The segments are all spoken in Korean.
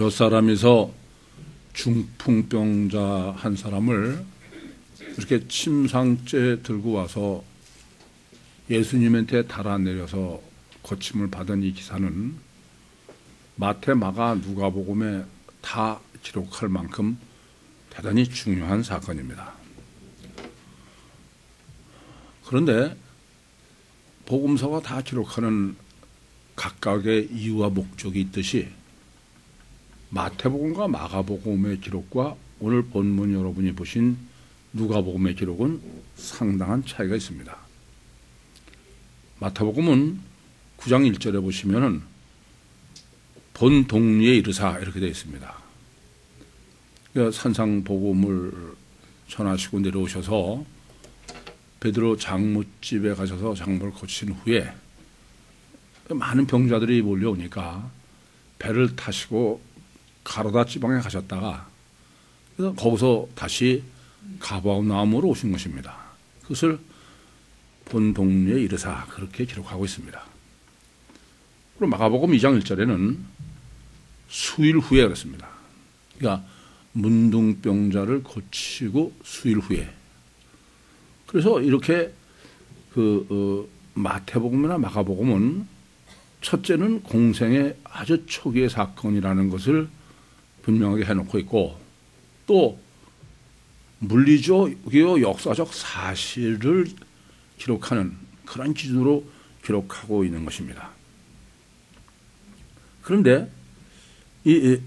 몇 사람이서 중풍병자 한 사람을 이렇게 침상째 들고 와서 예수님한테 달아내려서 고침을 받은 이 기사는 마태, 마가, 누가복음에 다 기록할 만큼 대단히 중요한 사건입니다. 그런데 복음서가 다 기록하는 각각의 이유와 목적이 있듯이 마태복음과 마가복음의 기록과 오늘 본문 여러분이 보신 누가복음의 기록은 상당한 차이가 있습니다. 마태복음은 9장 1절에 보시면은 본 동리에 이르사 이렇게 되어 있습니다. 그러니까 산상복음을 전하시고 내려오셔서 베드로 장못집에 가셔서 장모를 고치신 후에 많은 병자들이 몰려오니까 배를 타시고 가로다 지방에 가셨다가 그래서 거기서 다시 가버나움으로 오신 것입니다. 그것을 본 동리에 이르사 그렇게 기록하고 있습니다. 그리고 마가복음 2장 1절에는 수일 후에 그랬습니다. 그러니까 문둥병자를 고치고 수일 후에. 그래서 이렇게 마태복음이나 마가복음은 첫째는 공생의 아주 초기의 사건이라는 것을 분명하게 해놓고 있고 또 물리적, 역사적 사실을 기록하는 그런 기준으로 기록하고 있는 것입니다. 그런데 이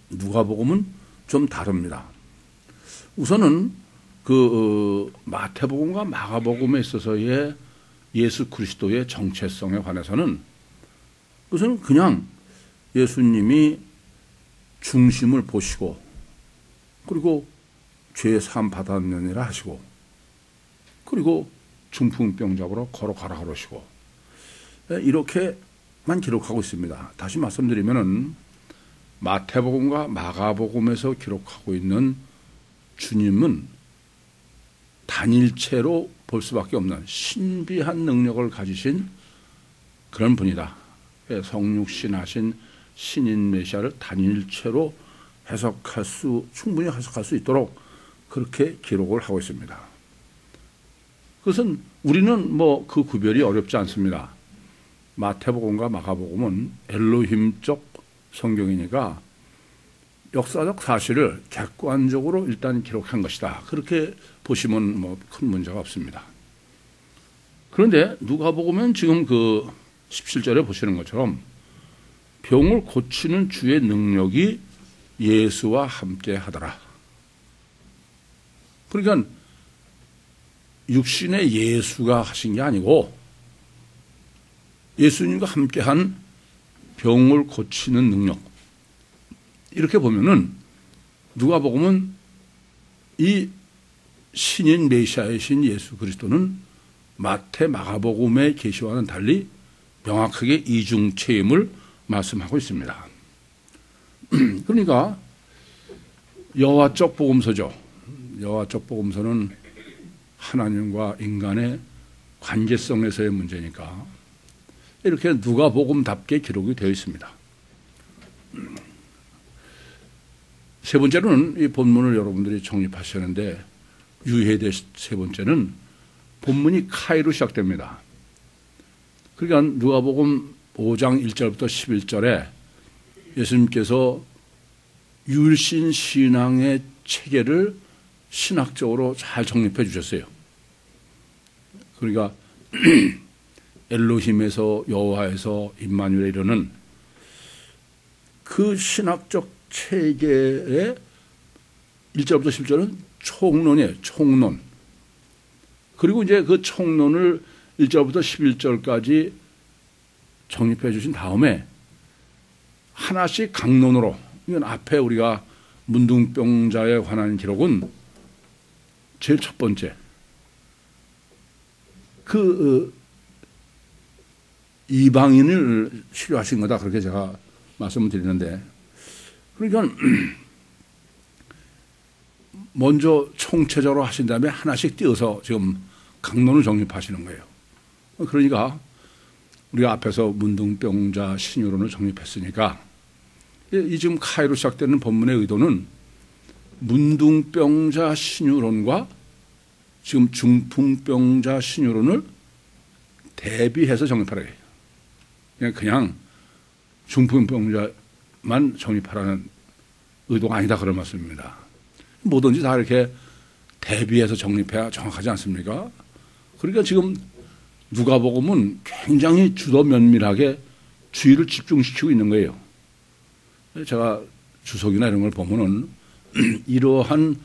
누가복음은 좀 다릅니다. 우선은 마태복음과 마가복음에 있어서의 예수 그리스도의 정체성에 관해서는 그것은 그냥 예수님이 중심을 보시고 그리고 죄 사함 받았느니라 하시고 그리고 중풍병자로 걸어가라 그러시고 이렇게만 기록하고 있습니다. 다시 말씀드리면은 마태복음과 마가복음에서 기록하고 있는 주님은 단일체로 볼 수밖에 없는 신비한 능력을 가지신 그런 분이다. 성육신하신 신인 메시아를 단일체로 충분히 해석할 수 있도록 그렇게 기록을 하고 있습니다. 그것은 우리는 그 구별이 어렵지 않습니다. 마태복음과 마가복음은 엘로힘적 성경이니까 역사적 사실을 객관적으로 일단 기록한 것이다. 그렇게 보시면 큰 문제가 없습니다. 그런데 누가복음은 지금 17절에 보시는 것처럼 병을 고치는 주의 능력이 예수와 함께 하더라. 그러니까 육신의 예수가 하신 게 아니고 예수님과 함께한 병을 고치는 능력. 이렇게 보면은 누가복음은 이 신인 메시아이신 예수 그리스도는 마태, 마가복음의 계시와는 달리 명확하게 이중체임을 말씀하고 있습니다. 그러니까 여호와적 복음서죠. 여호와적 복음서는 하나님과 인간의 관계성에서의 문제니까 이렇게 누가복음답게 기록이 되어 있습니다. 세 번째로는 이 본문을 여러분들이 정립하시는데 유의해야 될 세 번째는 본문이 카이로 시작됩니다. 그러니까 누가복음 5장 1절부터 11절에 예수님께서 율신 신앙의 체계를 신학적으로 잘 정립해 주셨어요. 그러니까 엘로힘에서 여호와에서 임마누엘에 이르는 그 신학적 체계의 1절부터 10절은 총론이에요. 총론. 그리고 이제 그 총론을 1절부터 11절까지 정립해 주신 다음에 하나씩 강론으로, 이건 앞에 우리가 문둥병자에 관한 기록은 제일 첫 번째. 이방인을 치료하신 거다. 그렇게 제가 말씀을 드리는데. 그러니까 먼저 총체적으로 하신 다음에 하나씩 띄어서 지금 강론을 정립하시는 거예요. 그러니까 우리가 앞에서 문둥병자 신유론을 정립했으니까 이 지금 카이로 시작되는 본문의 의도는 문둥병자 신유론과 지금 중풍병자 신유론을 대비해서 정립하라. 그냥 중풍병자만 정립하라는 의도가 아니다 그런 말씀입니다. 뭐든지 다 이렇게 대비해서 정립해야 정확하지 않습니까? 그러니까 지금 누가복음은 굉장히 주도 면밀하게 주의를 집중시키고 있는 거예요. 제가 주석이나 이런 걸 보면은 이러한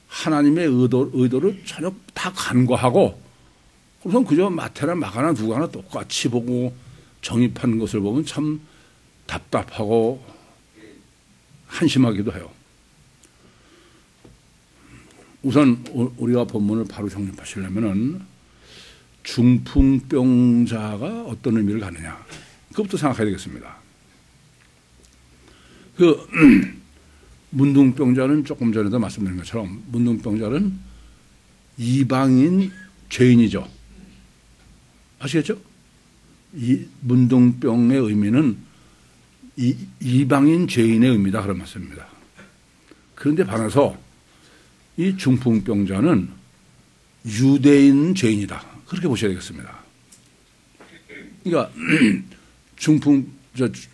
하나님의 의도를 전혀 다 간과하고 우선 그저 마태나 마가나 누가나 똑같이 보고 정립하는 것을 보면 참 답답하고 한심하기도 해요. 우선 우리가 본문을 바로 정립하시려면은 중풍병자가 어떤 의미를 갖느냐 그것부터 생각해야 되겠습니다. 문둥병자는 조금 전에도 말씀드린 것처럼 문둥병자는 이방인 죄인이죠. 아시겠죠? 이 문둥병의 의미는 이방인 죄인의 의미다 그런 말씀입니다. 그런데 반해서 이 중풍병자는 유대인 죄인이다. 그렇게 보셔야 되겠습니다. 그러니까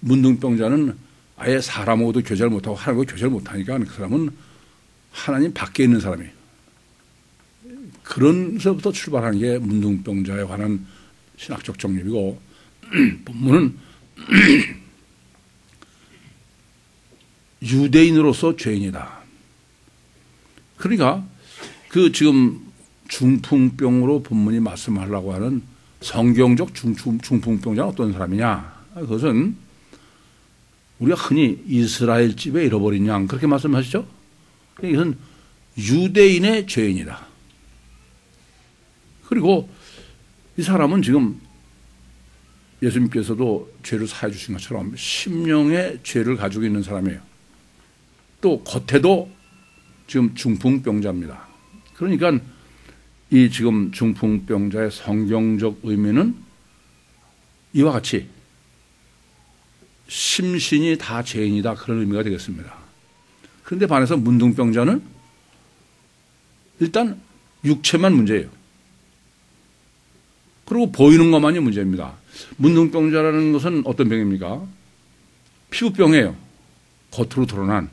문둥병자는 아예 사람하고도 교제를 못하고 하나님하고 교제를 못하니까 그 사람은 하나님 밖에 있는 사람이에요. 그런 데서부터 출발한 게 문둥병자에 관한 신학적 정립이고 본문은 유대인으로서 죄인이다. 그러니까 그 지금 중풍병으로 본문이 말씀하려고 하는 성경적 중풍병자는 어떤 사람이냐? 그것은 우리가 흔히 이스라엘 집에 잃어버린 양 그렇게 말씀하시죠? 이것은 유대인의 죄인이다. 그리고 이 사람은 지금 예수님께서도 죄를 사해 주신 것처럼 심령의 죄를 가지고 있는 사람이에요. 또 겉에도 지금 중풍병자입니다. 그러니까 이 지금 중풍병자의 성경적 의미는 이와 같이 심신이 다 죄인이다 그런 의미가 되겠습니다. 그런데 반해서 문둥병자는 일단 육체만 문제예요. 그리고 보이는 것만이 문제입니다. 문둥병자라는 것은 어떤 병입니까? 피부병이에요. 겉으로 드러난.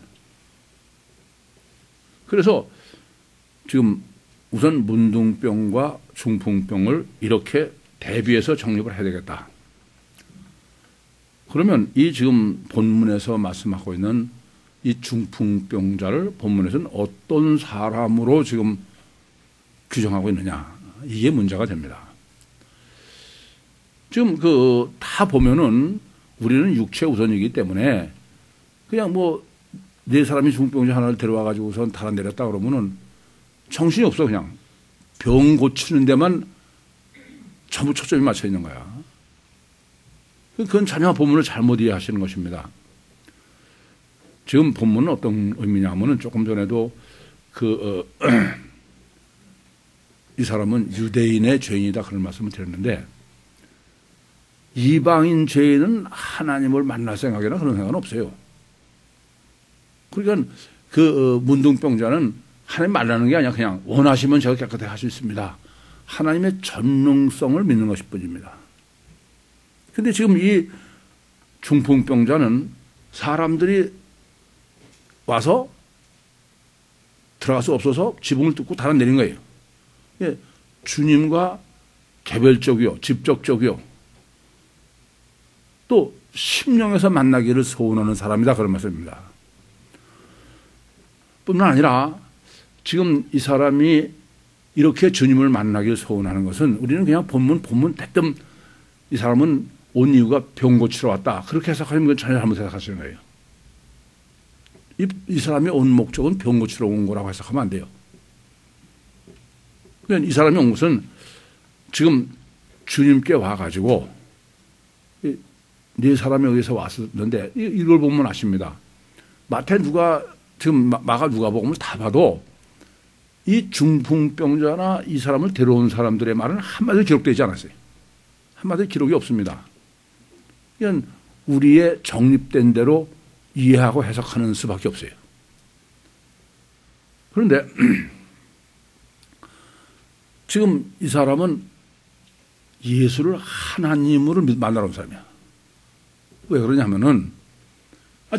그래서 지금 우선 문둥병과 중풍병을 이렇게 대비해서 정립을 해야 되겠다. 그러면 이 지금 본문에서 말씀하고 있는 이 중풍병자를 본문에서는 어떤 사람으로 지금 규정하고 있느냐. 이게 문제가 됩니다. 지금 다 보면은 우리는 육체 우선이기 때문에 그냥 네 사람이 중풍병자 하나를 데려와 가지고 우선 달아내렸다 그러면은 정신이 없어. 그냥 병 고치는 데만 전부 초점이 맞춰 있는 거야. 그건 전혀 본문을 잘못 이해하시는 것입니다. 지금 본문은 어떤 의미냐 하면은 조금 전에도 이 사람은 유대인의 죄인이다 그런 말씀을 드렸는데 이방인 죄인은 하나님을 만날 생각이나 그런 생각은 없어요. 그러니까 문둥병자는 하나님 만나는 게 아니라 그냥 원하시면 제가 깨끗하게 할 수 있습니다. 하나님의 전능성을 믿는 것일 뿐입니다. 그런데 지금 이 중풍병자는 사람들이 와서 들어갈 수 없어서 지붕을 뚫고 달아내린 거예요. 예, 주님과 개별적이요, 직접적이요, 또 심령에서 만나기를 소원하는 사람이다 그런 말씀입니다. 뿐만 아니라 지금 이 사람이 이렇게 주님을 만나기를 소원하는 것은 우리는 그냥 본문 대뜸 이 사람은 온 이유가 병 고치러 왔다 그렇게 해석하시면 그건 전혀 잘못 해석하시는 거예요. 이 사람이 온 목적은 병 고치러 온 거라고 해석하면 안 돼요. 그러니까 이 사람이 온 것은 지금 주님께 와가지고 네 사람에 의해서 왔었는데 이걸 보면 아십니다. 마태 누가 지금 마가 누가복음을 다 봐도 이 중풍병자나 이 사람을 데려온 사람들의 말은 한마디도 기록되지 않았어요. 한마디도 기록이 없습니다. 그냥 우리의 정립된 대로 이해하고 해석하는 수밖에 없어요. 그런데 지금 이 사람은 예수를 하나님으로 만나러 온 사람이야. 왜 그러냐면은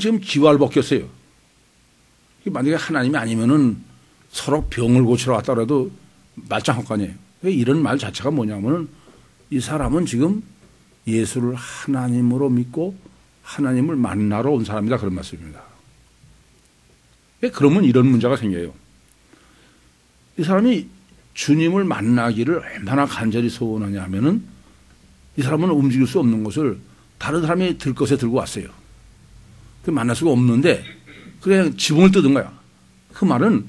지금 기와를 벗겼어요. 만약에 하나님이 아니면은 서로 병을 고치러 왔다 그래도 말짱할 거 아니에요. 왜 이런 말 자체가 뭐냐면은 이 사람은 지금 예수를 하나님으로 믿고 하나님을 만나러 온 사람이다 그런 말씀입니다. 그러면 이런 문제가 생겨요. 이 사람이 주님을 만나기를 얼마나 간절히 소원하냐 하면은 이 사람은 움직일 수 없는 것을 다른 사람이 들 것에 들고 왔어요. 만날 수가 없는데 그냥 지붕을 뜯은 거야. 그 말은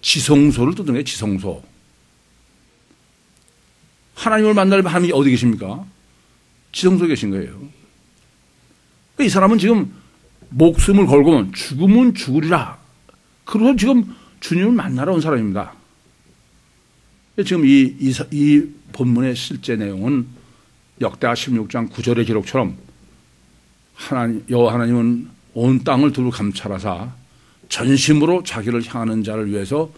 지성소를 뜯은 거예요. 지성소. 하나님을 만나려면 하나님이 어디 계십니까? 지성소에 계신 거예요. 이 사람은 지금 목숨을 걸고 죽으면 죽으리라. 그래서 지금 주님을 만나러 온 사람입니다. 지금 이 본문의 실제 내용은 역대하 16장 9절의 기록처럼 여호와 하나님은 온 땅을 두루 감찰하사 전심으로 자기를 향하는 자를 위해서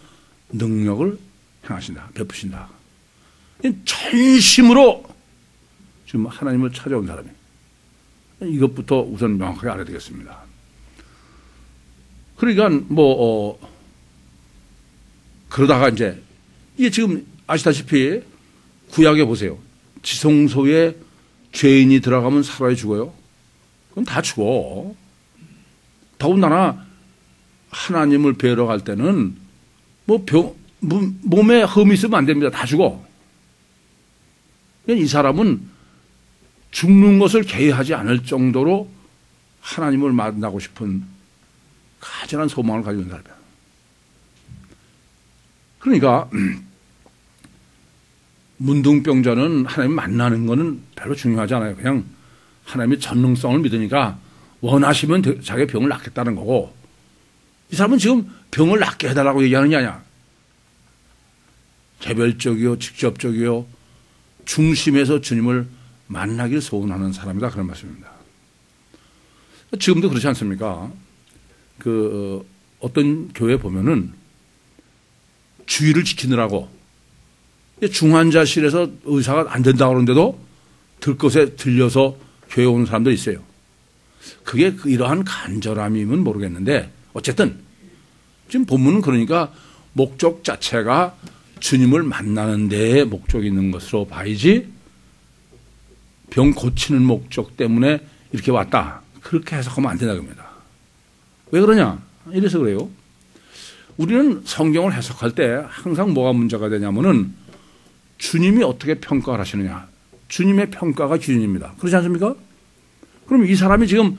능력을 행하신다. 베푸신다. 전심으로 지금 하나님을 찾아온 사람이에요. 이것부터 우선 명확하게 알아야 되겠습니다. 그러니까 그러다가 이제 이게 지금 아시다시피 구약에 보세요. 지성소에 죄인이 들어가면 살아야 죽어요. 그건 다 죽어. 더군다나 하나님을 뵈러 갈 때는 몸에 흠이 있으면 안 됩니다. 다 죽어. 이 사람은 죽는 것을 계획하지 않을 정도로 하나님을 만나고 싶은 가진한 소망을 가지고 있는 사람이야. 그러니까 문둥병자는 하나님 만나는 것은 별로 중요하지 않아요. 그냥 하나님의 전능성을 믿으니까 원하시면 자기 병을 낫겠다는 거고, 이 사람은 지금 병을 낫게 해달라고 얘기하는 게 아니야. 개별적이요, 직접적이요, 중심에서 주님을 만나길 소원하는 사람이다 그런 말씀입니다. 지금도 그렇지 않습니까? 어떤 교회 보면은 주의를 지키느라고 중환자실에서 의사가 안 된다고 그러는데도 들것에 들려서 교회 오는 사람도 있어요. 그게 이러한 간절함이면 모르겠는데 어쨌든 지금 본문은 그러니까 목적 자체가 주님을 만나는 데에 목적이 있는 것으로 봐야지 병 고치는 목적 때문에 이렇게 왔다. 그렇게 해석하면 안 된다 겁니다. 왜 그러냐? 이래서 그래요. 우리는 성경을 해석할 때 항상 뭐가 문제가 되냐면은 주님이 어떻게 평가를 하시느냐. 주님의 평가가 기준입니다. 그렇지 않습니까? 그럼 이 사람이 지금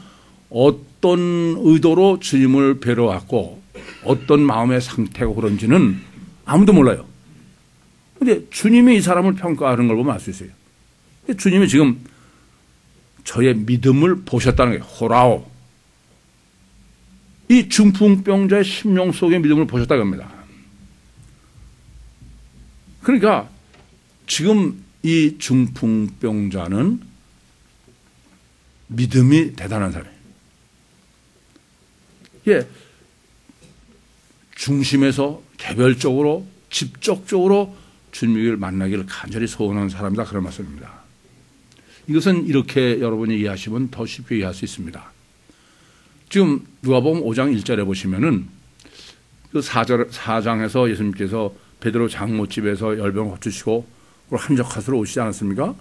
어떤 의도로 주님을 뵈러 왔고 어떤 마음의 상태고 그런지는 아무도 몰라요. 그런데 주님이 이 사람을 평가하는 걸 보면 알 수 있어요. 주님이 지금 저의 믿음을 보셨다는 거예요. 호라오. 이 중풍병자의 심령 속의 믿음을 보셨다고 합니다. 그러니까 지금 이 중풍병자는 믿음이 대단한 사람이에요. 예, 중심에서 개별적으로 직접적으로 주님을 만나기를 간절히 소원하는 사람이다 그런 말씀입니다. 이것은 이렇게 여러분이 이해하시면 더 쉽게 이해할 수 있습니다. 지금 누가복음 5장 1절에 보시면은 그 4장에서 예수님께서 베드로 장못집에서 열병을 고치시고 한적하수로 오시지 않았습니까?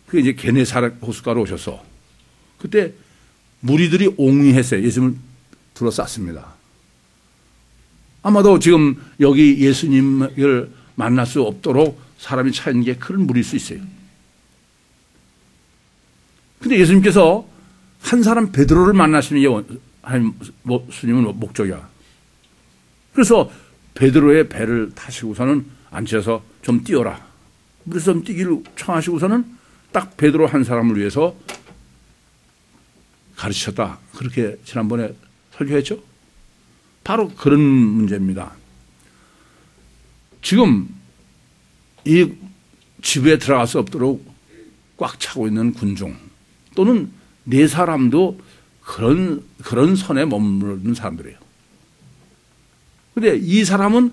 그게 이제 게네사렛 호숫가로 오셔서 그때 무리들이 옹이했어요. 예수님을 둘러쌌습니다. 아마도 지금 여기 예수님을 만날 수 없도록 사람이 차인 게 큰 무리일 수 있어요. 근데 예수님께서 한 사람 베드로를 만나시는 게 예수님은 목적이야. 그래서 베드로의 배를 타시고서는 앉혀서 좀 뛰어라. 그래서 좀 뛰기를 청하시고서는 딱 베드로 한 사람을 위해서 가르치셨다. 그렇게 지난번에 설교했죠? 바로 그런 문제입니다. 지금 이 집에 들어갈 수 없도록 꽉 차고 있는 군중 또는 네 사람도 그런 선에 머무르는 사람들이에요. 근데 이 사람은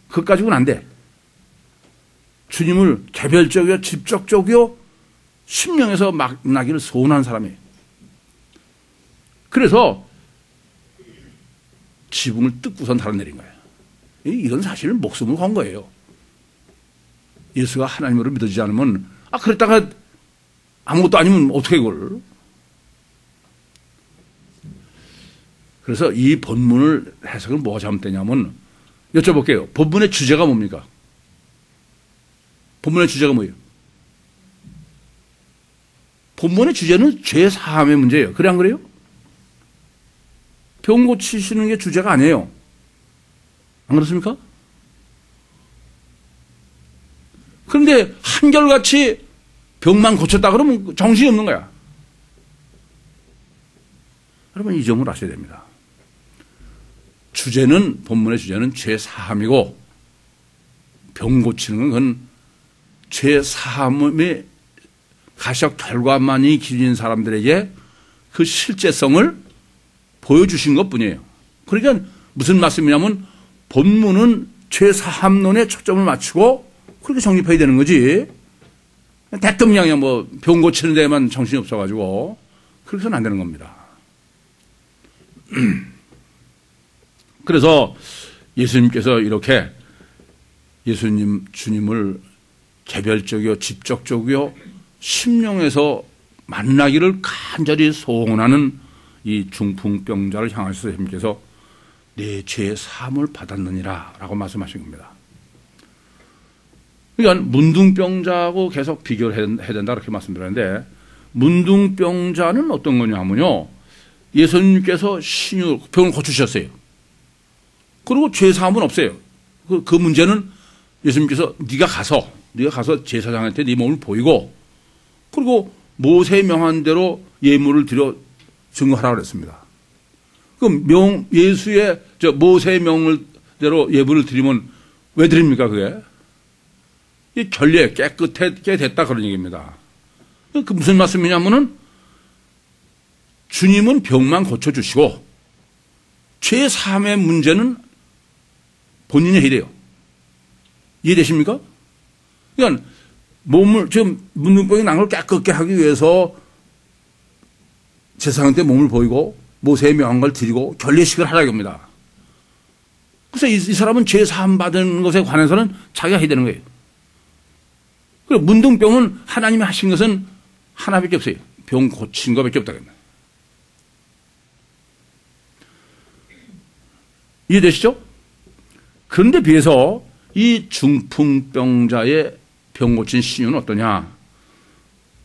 그것 가지고는 안 돼. 주님을 개별적이요, 직접적이요, 심령에서 만나기를 소원한 사람이에요. 그래서 지붕을 뜯고선 달아내린 거예요. 이런 사실을 목숨을 건 거예요. 예수가 하나님으로 믿어지지 않으면, 그랬다가 아무것도 아니면 어떻게 그걸. 그래서 이 본문을 해석을 뭐가 잘못되냐면, 여쭤볼게요. 본문의 주제가 뭡니까? 본문의 주제가 뭐예요? 본문의 주제는 죄 사함의 문제예요. 그래 안 그래요? 병 고치시는 게 주제가 아니에요. 안 그렇습니까? 그런데 한결같이 병만 고쳤다 그러면 정신이 없는 거야. 여러분 이 점을 아셔야 됩니다. 본문의 주제는 죄 사함이고 병 고치는 건 그건 죄 사함의 가시적 결과만이 기준인 사람들에게 그 실제성을 보여주신 것뿐이에요. 그러니까 무슨 말씀이냐면 본문은 죄 사함론에 초점을 맞추고 그렇게 정립해야 되는 거지. 대뜸 그냥 뭐 병 고치는 데만 정신이 없어가지고 그렇게 해서는 안 되는 겁니다. 그래서 예수님께서 이렇게 주님을 개별적이요, 직접적이요, 심령에서 만나기를 간절히 소원하는 이 중풍병자를 향하셔서 예수님께서 내 죄의 사함을 받았느니라 라고 말씀하신 겁니다. 그러니까 문둥병자하고 계속 비교를 해야 된다 그렇게 말씀드렸는데 문둥병자는 어떤 거냐면요. 예수님께서 병을 고치셨어요. 그리고 죄 사함은 없어요. 그 문제는 예수님께서 네가 가서 제사장한테 네 몸을 보이고 그리고 모세 명한 대로 예물을 드려 증거하라고 그랬습니다. 그럼 예수의 모세 명대로 예물을 드리면 왜 드립니까 그게? 이 결례 깨끗하게 됐다 그런 얘기입니다. 그 무슨 말씀이냐면은 주님은 병만 고쳐주시고 죄 사함의 문제는 본인이 해야 돼요. 이해되십니까? 그러니까 지금 문둥병이 난 걸 깨끗게 하기 위해서 제사장한테 몸을 보이고 모세의 명한 걸 드리고 결례식을 하라고 합니다. 그래서 이 사람은 죄 사함 받은 것에 관해서는 자기가 해야 되는 거예요. 그리고 문둥병은 하나님이 하신 것은 하나밖에 없어요. 병 고친 것밖에 없다고 합니다. 이해되시죠? 그런데 비해서 이 중풍병자의 병 고친 신유는 어떠냐?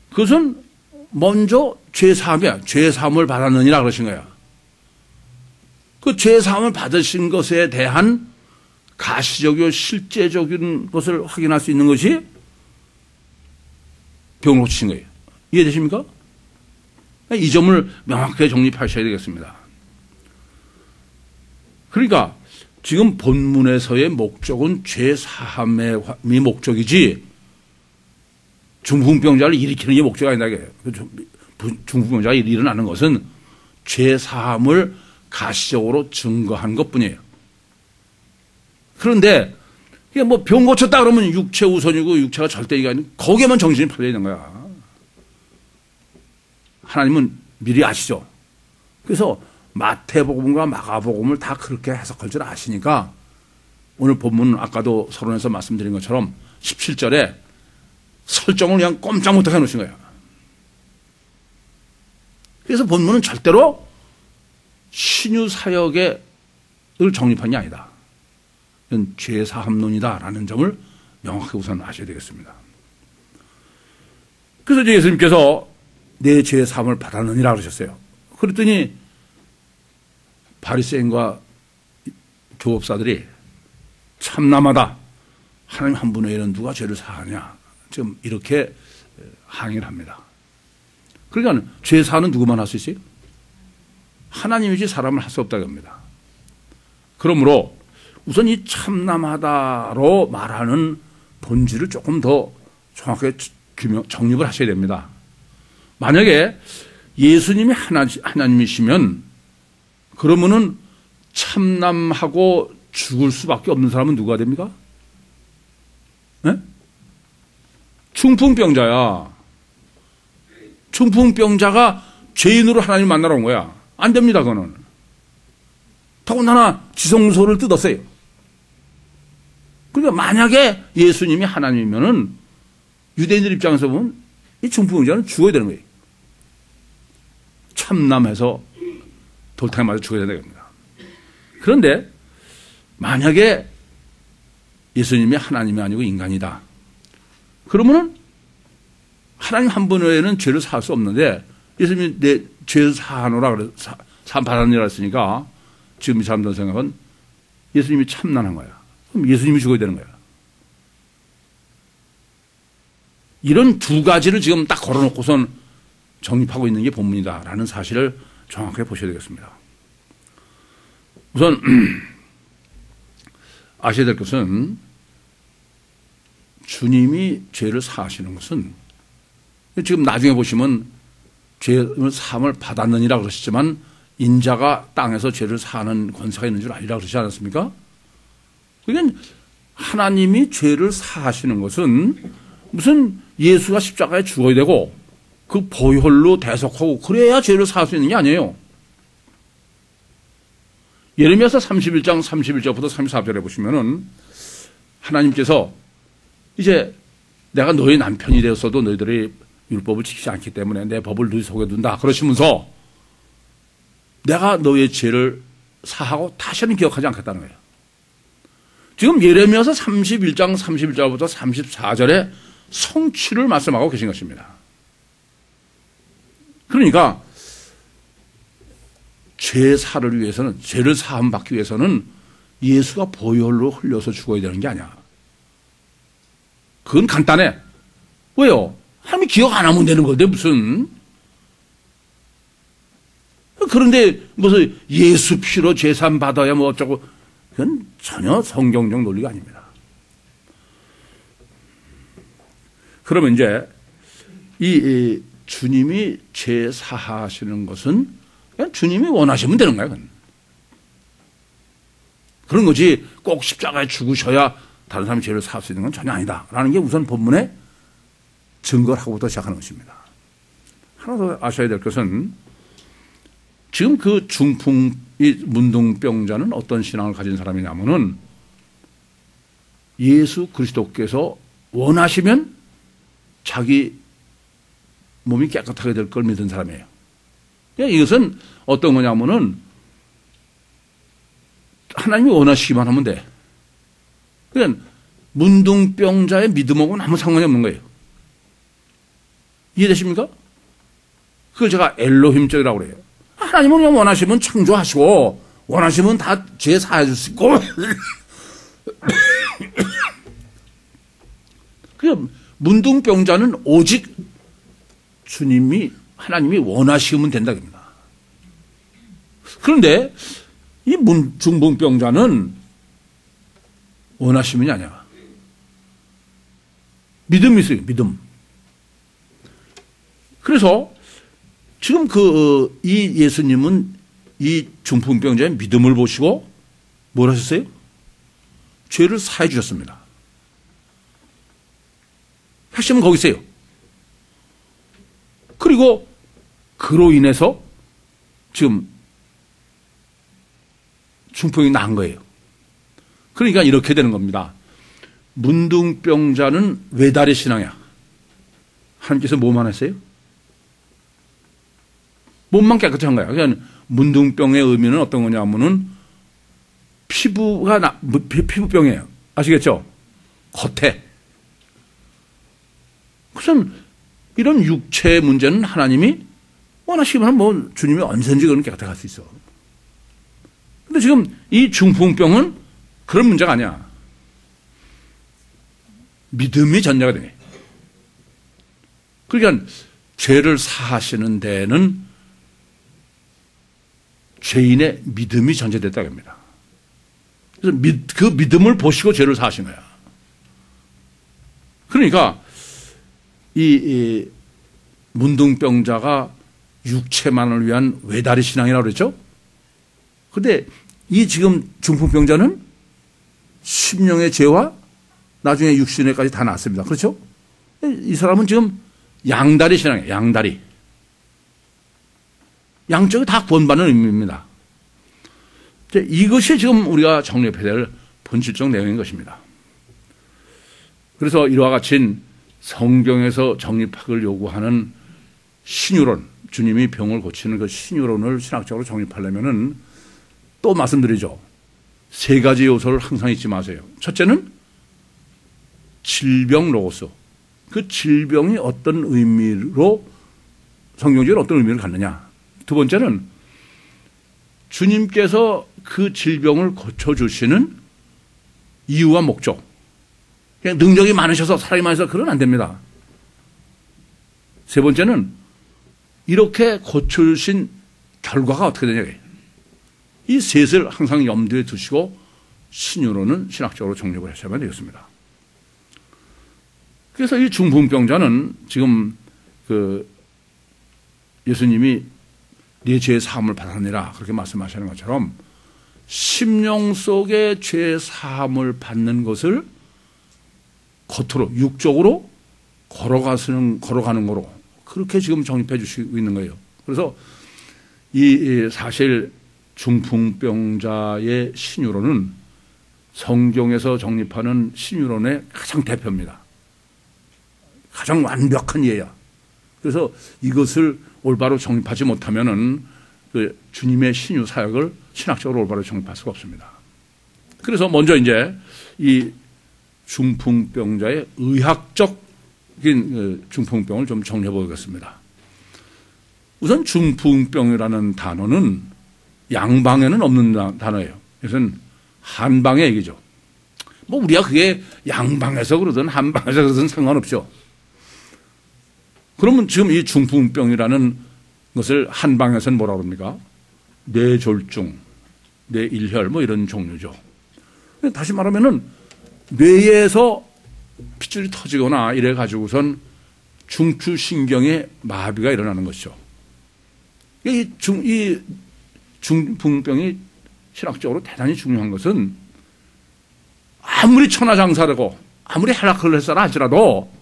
그것은 먼저 죄사함이야. 죄사함을 받았느니라 그러신 거야. 그 죄사함을 받으신 것에 대한 가시적이고 실제적인 것을 확인할 수 있는 것이 병을 고치신 거예요. 이해되십니까? 이 점을 명확하게 정립하셔야 되겠습니다. 그러니까 지금 본문에서의 목적은 죄사함의 목적이지 중풍병자를 일으키는 게 목적이 아니다. 중풍병자가 일어나는 것은 죄사함을 가시적으로 증거한 것뿐이에요. 그런데 뭐 병 고쳤다 그러면 육체 우선이고 육체가 절대 이게 아니고 거기에만 정신이 팔려 있는 거야. 하나님은 미리 아시죠. 그래서 마태복음과 마가복음을 다 그렇게 해석할 줄 아시니까 오늘 본문은 아까도 서론에서 말씀드린 것처럼 17절에 설정을 그냥 꼼짝 못하게 해놓으신 거예요. 그래서 본문은 절대로 신유 사역을 정립한 게 아니다. 이건 죄사함론이다라는 점을 명확하게 우선 아셔야 되겠습니다. 그래서 이제 예수님께서 내 죄사함을 받았느니라 그러셨어요. 그랬더니 바리새인과 교법사들이 참남하다. 하나님 한 분 외에는 누가 죄를 사하냐. 지금 이렇게 항의를 합니다. 그러니까 죄 사는 누구만 할 수 있어요? 하나님이지 사람을 할 수 없다고 합니다. 그러므로 우선 이 참남하다로 말하는 본질을 조금 더 정확하게 정립을 하셔야 됩니다. 만약에 예수님이 하나님이시면 그러면은 참남하고 죽을 수밖에 없는 사람은 누가 됩니까? 네? 중풍병자야. 중풍병자가 죄인으로 하나님 만나러 온 거야. 안 됩니다, 그거는. 더군다나 지성소를 뜯었어요. 그러니까 만약에 예수님이 하나님이면은 유대인들 입장에서 보면 이 중풍병자는 죽어야 되는 거예요. 참남해서 돌탕에 맞아 죽어야 되는 겁니다. 그런데 만약에 예수님이 하나님이 아니고 인간이다. 그러면은 하나님 한 분 외에는 죄를 사할 수 없는데 예수님이 내 죄를 사하노라 그래 사 받았느라 했으니까 지금 이 사람들 생각은 예수님이 참난한 거야. 그럼 예수님이 죽어야 되는 거야. 이런 두 가지를 지금 딱 걸어놓고선 정립하고 있는 게 본문이다라는 사실을 정확하게 보셔야 되겠습니다. 우선 아셔야 될 것은 주님이 죄를 사하시는 것은 지금 나중에 보시면 죄를 사함을 받았느니라 그러시지만 인자가 땅에서 죄를 사하는 권세가 있는 줄 아니라 그러지 않았습니까? 그러니까 하나님이 죄를 사하시는 것은 무슨 예수가 십자가에 죽어야 되고 그 보혈로 대속하고 그래야 죄를 사할 수 있는 게 아니에요. 예레미야서 31장 31절부터 34절에 보시면은 하나님께서 이제 내가 너희 남편이 되었어도 너희들이 율법을 지키지 않기 때문에 내 법을 너희 속에 둔다 그러시면서 내가 너희의 죄를 사하고 다시는 기억하지 않겠다는 거예요. 지금 예레미야서 31장 31절부터 34절에 성취를 말씀하고 계신 것입니다. 그러니까 죄사를 위해서는 죄를 사함 받기 위해서는 예수가 보혈로 흘려서 죽어야 되는 게 아니야. 그건 간단해. 왜요? 하나님이 기억 안 하면 되는 건데 무슨. 그런데 무슨 예수 피로 죄산 받아야 뭐 어쩌고 그건 전혀 성경적 논리가 아닙니다. 그러면 이제 이 주님이 죄 사하시는 것은 그냥 주님이 원하시면 되는 거예요. 그건. 그런 거지 꼭 십자가에 죽으셔야 다른 사람이 죄를 사할 수 있는 건 전혀 아니다라는 게 우선 본문의 증거를 하고부터 시작하는 것입니다. 하나 더 아셔야 될 것은 지금 그 중풍 이 문둥병자는 어떤 신앙을 가진 사람이냐면은 예수 그리스도께서 원하시면 자기 몸이 깨끗하게 될 걸 믿은 사람이에요. 이것은 어떤 거냐면은 하나님이 원하시기만 하면 돼. 그러니까 문둥병자의 믿음하고는 아무 상관이 없는 거예요. 이해되십니까? 그걸 제가 엘로힘적이라고 그래요. 하나님은 그냥 원하시면 창조하시고 원하시면 다 죄 사해 줄 수 있고 그 문둥병자는 오직 주님이 하나님이 원하시면 된다 겁니다. 그런데 이 중풍병자는 원하시면이 아니야. 믿음이 있어요. 믿음. 그래서 지금 이 예수님은 이 중풍병자의 믿음을 보시고 뭘 하셨어요? 죄를 사해 주셨습니다. 핵심은 거기 있어요. 그리고 그로 인해서 지금 중풍이 난 거예요. 그러니까 이렇게 되는 겁니다. 문둥병자는 외달의 신앙이야. 하나님께서 뭐만 했어요? 몸만 깨끗한 거야. 그러니까 문둥병의 의미는 어떤 거냐면은 피부병이에요. 아시겠죠? 겉에. 우선 이런 육체의 문제는 하나님이 원하시면 뭐 주님이 언제든지 그런 깨끗하게 할 수 있어. 근데 지금 이 중풍병은 그런 문제가 아니야. 믿음이 전제가 되네. 그러니까 죄를 사하시는 데는 죄인의 믿음이 전제됐다고 합니다. 그래서 그 믿음을 보시고 죄를 사하신 거야. 그러니까 이 문둥병자가 육체만을 위한 외다리 신앙이라고 그랬죠. 그런데 이 지금 중풍병자는 심령의 죄와 나중에 육신의 까지 다 났습니다. 그렇죠? 이 사람은 지금 양다리 신앙이에요. 양다리. 양쪽이 다 구원받는 의미입니다. 이것이 지금 우리가 정립해야 될 본질적 내용인 것입니다. 그래서 이와 같이 성경에서 정립학을 요구하는 신유론, 주님이 병을 고치는 그 신유론을 신학적으로 정립하려면은 또 말씀드리죠. 세 가지 요소를 항상 잊지 마세요. 첫째는 질병 로고스. 그 질병이 어떤 의미로 성경적인 어떤 의미를 갖느냐. 두 번째는 주님께서 그 질병을 고쳐주시는 이유와 목적. 그냥 능력이 많으셔서 사람이 많아서 그러면 안 됩니다. 세 번째는 이렇게 고쳐주신 결과가 어떻게 되냐. 이 셋을 항상 염두에 두시고 신유로는 신학적으로 정립을 하셔야만 되겠습니다. 그래서 이 중풍병자는 지금 예수님이 네 죄의 사함을 받았느니라 그렇게 말씀하시는 것처럼 심령 속에 죄의 사함을 받는 것을 겉으로 육적으로 걸어가는 거로 그렇게 지금 정립해 주시고 있는 거예요. 그래서 이 사실 중풍병자의 신유론은 성경에서 정립하는 신유론의 가장 대표입니다. 가장 완벽한 예야. 그래서 이것을 올바로 정립하지 못하면은 그 주님의 신유 사역을 신학적으로 올바로 정립할 수가 없습니다. 그래서 먼저 이제 이 중풍병자의 의학적인 중풍병을 좀 정리해 보겠습니다. 우선 중풍병이라는 단어는 양방에는 없는 단어예요. 이것은 한방의 얘기죠. 뭐 우리가 그게 양방에서 그러든 한방에서 그러든 상관없죠. 그러면 지금 이 중풍병이라는 것을 한방에서는 뭐라고 합니까? 뇌졸중, 뇌일혈 뭐 이런 종류죠. 다시 말하면은 뇌에서 핏줄이 터지거나 이래 가지고선 중추신경의 마비가 일어나는 것이죠. 이 중풍병이 신학적으로 대단히 중요한 것은 아무리 천하장사라고 아무리 헬라클을 했어라 할지라도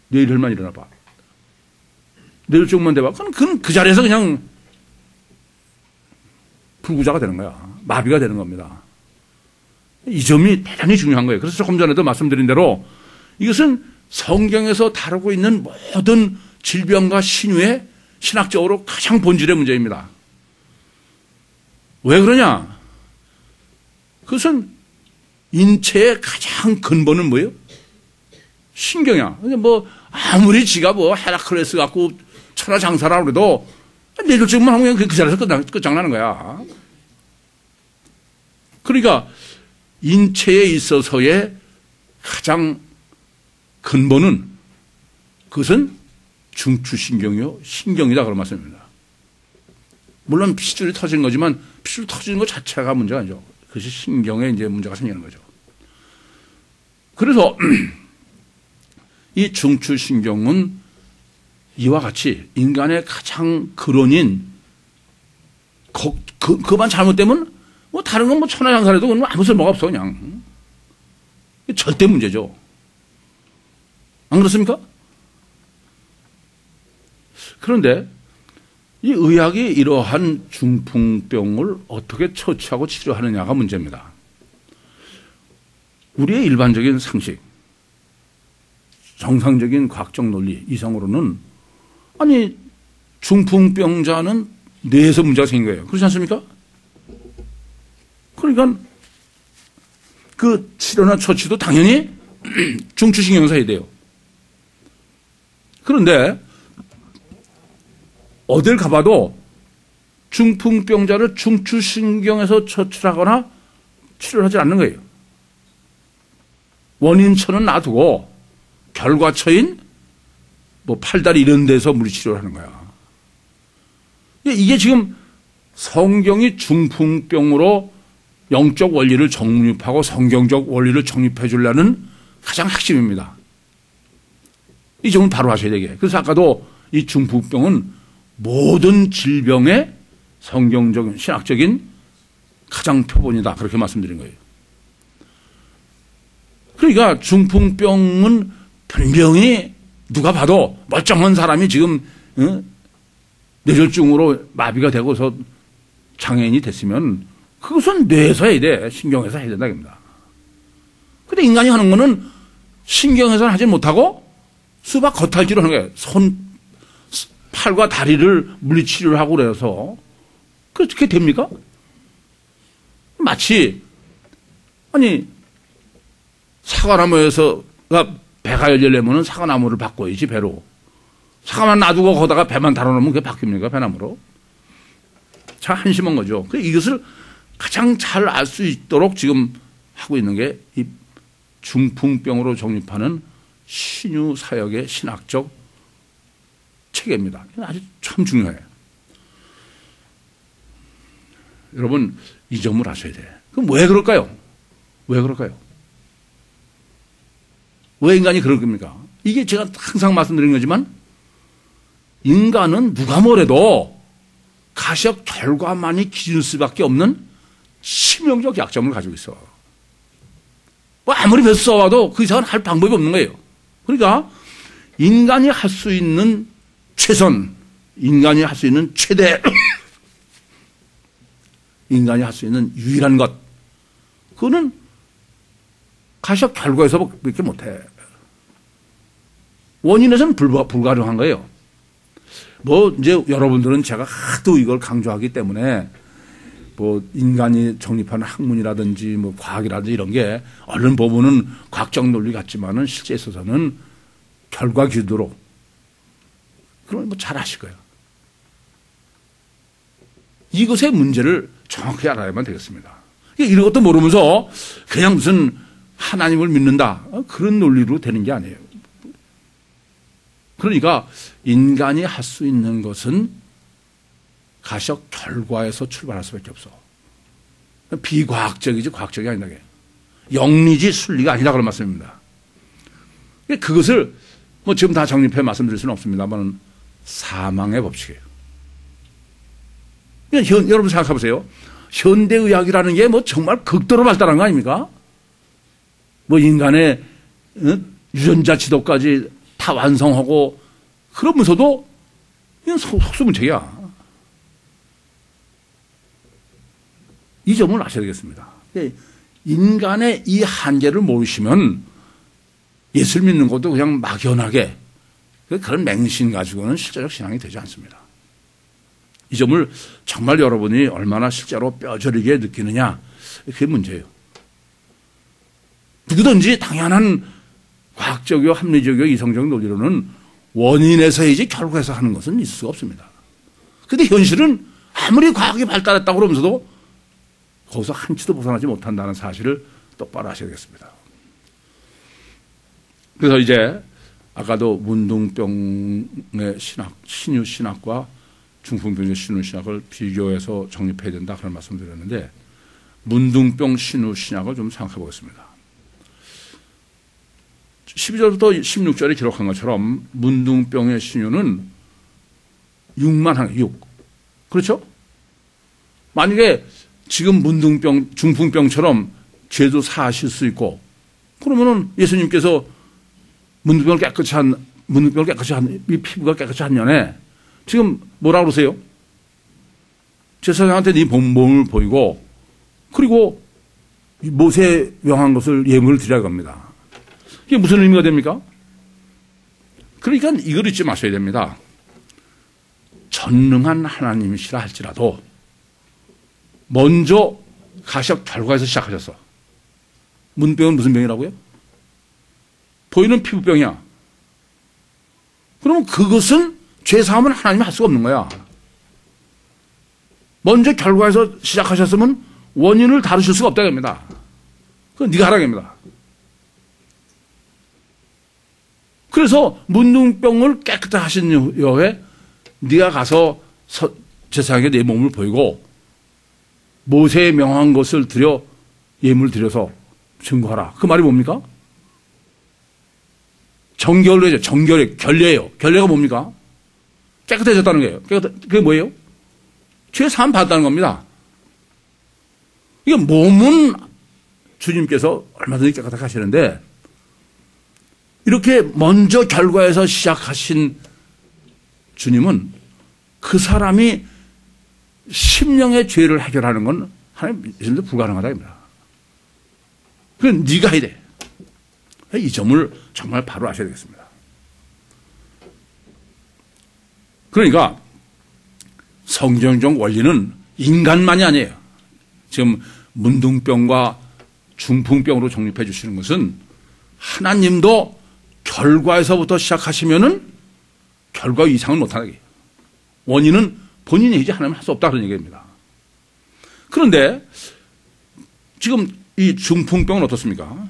뇌일혈만 일어나 봐. 뇌졸중만 돼봐. 그건 그 자리에서 그냥 불구자가 되는 거야. 마비가 되는 겁니다. 이 점이 대단히 중요한 거예요. 그래서 조금 전에도 말씀드린 대로 이것은 성경에서 다루고 있는 모든 질병과 신유의 신학적으로 가장 본질의 문제입니다. 왜 그러냐? 그것은 인체의 가장 근본은 뭐예요? 신경이야. 뭐 아무리 지가 뭐 헤라클레스 갖고 천하장사라고 그래도 뇌졸중만 하면 그 자리에서 끝장나는 거야. 그러니까 인체에 있어서의 가장 근본은 그것은 중추신경이요 신경이다 그런 말씀입니다. 물론 핏줄이 터진 거지만 핏줄 터지는 것 자체가 문제가 아니죠. 그것이 신경에 이제 문제가 생기는 거죠. 그래서 이 중추신경은 이와 같이 인간의 가장 근원인 그만 잘못되면 뭐 다른 건 뭐 천하장사라도 그건 아무 쓸모가 없어 그냥. 절대 문제죠. 안 그렇습니까? 그런데 이 의학이 이러한 중풍병을 어떻게 처치하고 치료하느냐가 문제입니다. 우리의 일반적인 상식, 정상적인 과학적 논리 이상으로는 아니 중풍병자는 뇌에서 문제가 생긴 거예요. 그렇지 않습니까? 그러니까 그 치료나 처치도 당연히 중추신경에서 해야 돼요. 그런데 어딜 가봐도 중풍병자를 중추신경에서 처치하거나 치료를 하지 않는 거예요. 원인처는 놔두고 결과처인 뭐 팔다리 이런 데서 물리치료를 하는 거야. 이게 지금 성경이 중풍병으로 영적 원리를 정립하고 성경적 원리를 정립해 주려는 가장 핵심입니다. 이 점은 바로 하셔야 되게. 그래서 아까도 이 중풍병은 모든 질병의 성경적인 신학적인 가장 표본이다. 그렇게 말씀드린 거예요. 그러니까 중풍병은 분명히 누가 봐도 멀쩡한 사람이 지금 뇌졸중으로 마비가 되고서 장애인이 됐으면 그것은 뇌에서 해야 돼. 신경에서 해야 된다. 근데 인간이 하는 거는 신경에서는 하지 못하고 수박 겉핥기로 하는 거예요. 팔과 다리를 물리치료를 하고 그래서 그렇게 됩니까? 마치 아니 사과나무에서가 배가 열리려면 사과나무를 바꿔야지 배로. 사과만 놔두고 거기다가 배만 달아놓으면 그게 바뀝니까? 배나무로. 참 한심한 거죠. 이것을 가장 잘 알 수 있도록 지금 하고 있는 게 이 중풍병으로 정립하는 신유 사역의 신학적 체계입니다. 아주 참 중요해요. 여러분 이 점을 아셔야 돼. 그럼 왜 그럴까요? 왜 그럴까요? 왜 인간이 그럴 겁니까? 이게 제가 항상 말씀드린 거지만 인간은 누가 뭐래도 가시적 결과만이 기준일 수밖에 없는 치명적 약점을 가지고 있어. 뭐 아무리 몇 써와도 그 이상은 할 방법이 없는 거예요. 그러니까 인간이 할 수 있는 최선, 인간이 할 수 있는 최대, 인간이 할 수 있는 유일한 것, 그거는 가시적 결과에서밖에 못해. 원인에서는 불가능한 거예요. 뭐 이제 여러분들은 제가 하도 이걸 강조하기 때문에 뭐 인간이 정립하는 학문이라든지 뭐 과학이라든지 이런 게 얼른 보면은 과학적 논리 같지만은 실제 있어서는 결과 기도로 그러면 뭐 잘 아실 거예요. 이것의 문제를 정확히 알아야만 되겠습니다. 이런 것도 모르면서 그냥 무슨 하나님을 믿는다 그런 논리로 되는 게 아니에요. 그러니까 인간이 할 수 있는 것은 가시적 결과에서 출발할 수밖에 없어. 비과학적이지 과학적이 아니다. 영리지 순리가 아니라 그런 말씀입니다. 그것을 뭐 지금 다 정립해 말씀드릴 수는 없습니다만 사망의 법칙이에요. 여러분 생각해 보세요. 현대의학이라는 게 뭐 정말 극도로 발달한 거 아닙니까? 뭐 인간의 유전자 지도까지 다 완성하고 그러면서도 이건 속수무책이야. 이 점을 아셔야 되겠습니다. 인간의 이 한계를 모르시면 예수를 믿는 것도 그냥 막연하게 그런 맹신 가지고는 실제적 신앙이 되지 않습니다. 이 점을 정말 여러분이 얼마나 실제로 뼈저리게 느끼느냐 그게 문제예요. 누구든지 당연한 과학적이고 합리적이고 이성적 논리로는 원인에서이지 결과에서 하는 것은 있을 수가 없습니다. 그런데 현실은 아무리 과학이 발달했다고 그러면서도 거기서 한치도 벗어나지 못한다는 사실을 똑바로 아셔야겠습니다. 그래서 이제 아까도 문둥병의 신학, 신유 신학과 중풍병의 신유 신학을 비교해서 정립해야 된다 그런 말씀드렸는데 문둥병 신유 신학을 좀 생각해 보겠습니다. 12절부터 16절에 기록한 것처럼 문둥병의 신유는 6만 한 6. 그렇죠? 만약에 지금 문둥병, 중풍병처럼 죄도 사하실 수 있고 그러면은 예수님께서 문둥병을 깨끗이 한, 이 피부가 깨끗이 한 년에 지금 뭐라 그러세요? 제사장한테 네 몸을 보이고 그리고 모세 명한 것을 예물을 드리라고 합니다. 이게 무슨 의미가 됩니까? 그러니까 이걸 잊지 마셔야 됩니다. 전능한 하나님이시라 할지라도 먼저 가시적 결과에서 시작하셨어. 문병은 무슨 병이라고요? 보이는 피부병이야. 그러면 그것은 죄사함은 하나님이 할 수가 없는 거야. 먼저 결과에서 시작하셨으면 원인을 다루실 수가 없다고 합니다. 그건 네가 하라고 합니다. 그래서 문둥병을 깨끗하게 하신 여호에 네가 가서 제사장에게 내 몸을 보이고 모세의 명한 것을 드려 예물 드려서 증거하라. 그 말이 뭡니까? 정결을 해야죠. 정결의 결례예요. 결례가 뭡니까? 깨끗해졌다는 거예요. 그게 뭐예요? 죄 사함 받았다는 겁니다. 이게 몸은 주님께서 얼마든지 깨끗하게 하시는데 이렇게 먼저 결과에서 시작하신 주님은 그 사람이 심령의 죄를 해결하는 건 하나님 예수님도 불가능하다입니다. 그건 네가 해야 돼. 이 점을 정말 바로 아셔야 되겠습니다. 그러니까 성경적 원리는 인간만이 아니에요. 지금 문둥병과 중풍병으로 정립해 주시는 것은 하나님도 결과에서부터 시작하시면은 결과 이상은 못하게. 원인은 본인이지 하나님은 할 수 없다 그런 얘기입니다. 그런데 지금 이 중풍병은 어떻습니까?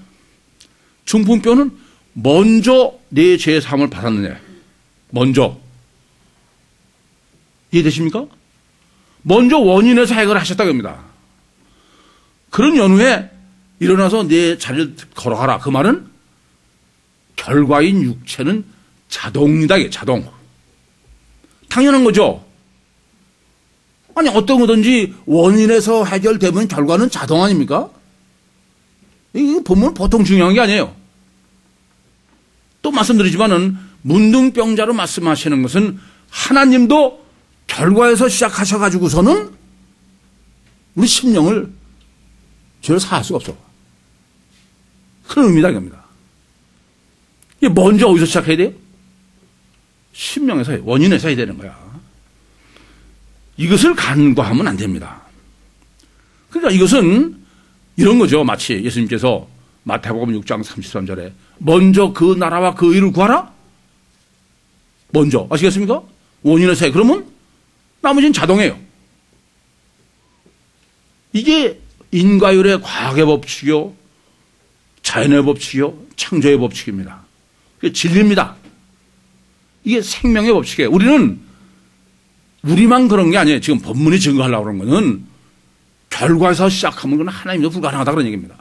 중풍병은 먼저 내 죄의 사함을 받았느냐. 먼저. 이해되십니까? 먼저 원인에서 해결하셨다고 합니다. 그런 연후에 일어나서 내 자리를 걸어가라. 그 말은 결과인 육체는 자동이다. 자동. 당연한 거죠. 아니 어떤 거든지 원인에서 해결되면 결과는 자동 아닙니까? 이 본문 보통 중요한 게 아니에요. 또 말씀드리지만은 문둥병자로 말씀하시는 것은 하나님도 결과에서 시작하셔가지고서는 우리 심령을 죄를 사할 수가 없어. 그런 의미다 이겁니다. 이게 먼저 어디서 시작해야 돼요? 심령에서 해요. 원인에서 해야 되는 거야. 이것을 간과하면 안 됩니다. 그러니까 이것은 이런 거죠. 마치 예수님께서 마태복음 6장 33절에 먼저 그 나라와 그 의를 구하라? 먼저. 아시겠습니까? 원인에서 해. 그러면 나머지는 자동이에요. 이게 인과율의 과학의 법칙이요, 자연의 법칙이요, 창조의 법칙입니다. 그게 진리입니다. 이게 생명의 법칙이에요. 우리만 그런 게 아니에요. 지금 본문이 증거하려고 그러는 거는 결과에서 시작하면 그건 하나님도 불가능하다 그런 얘기입니다.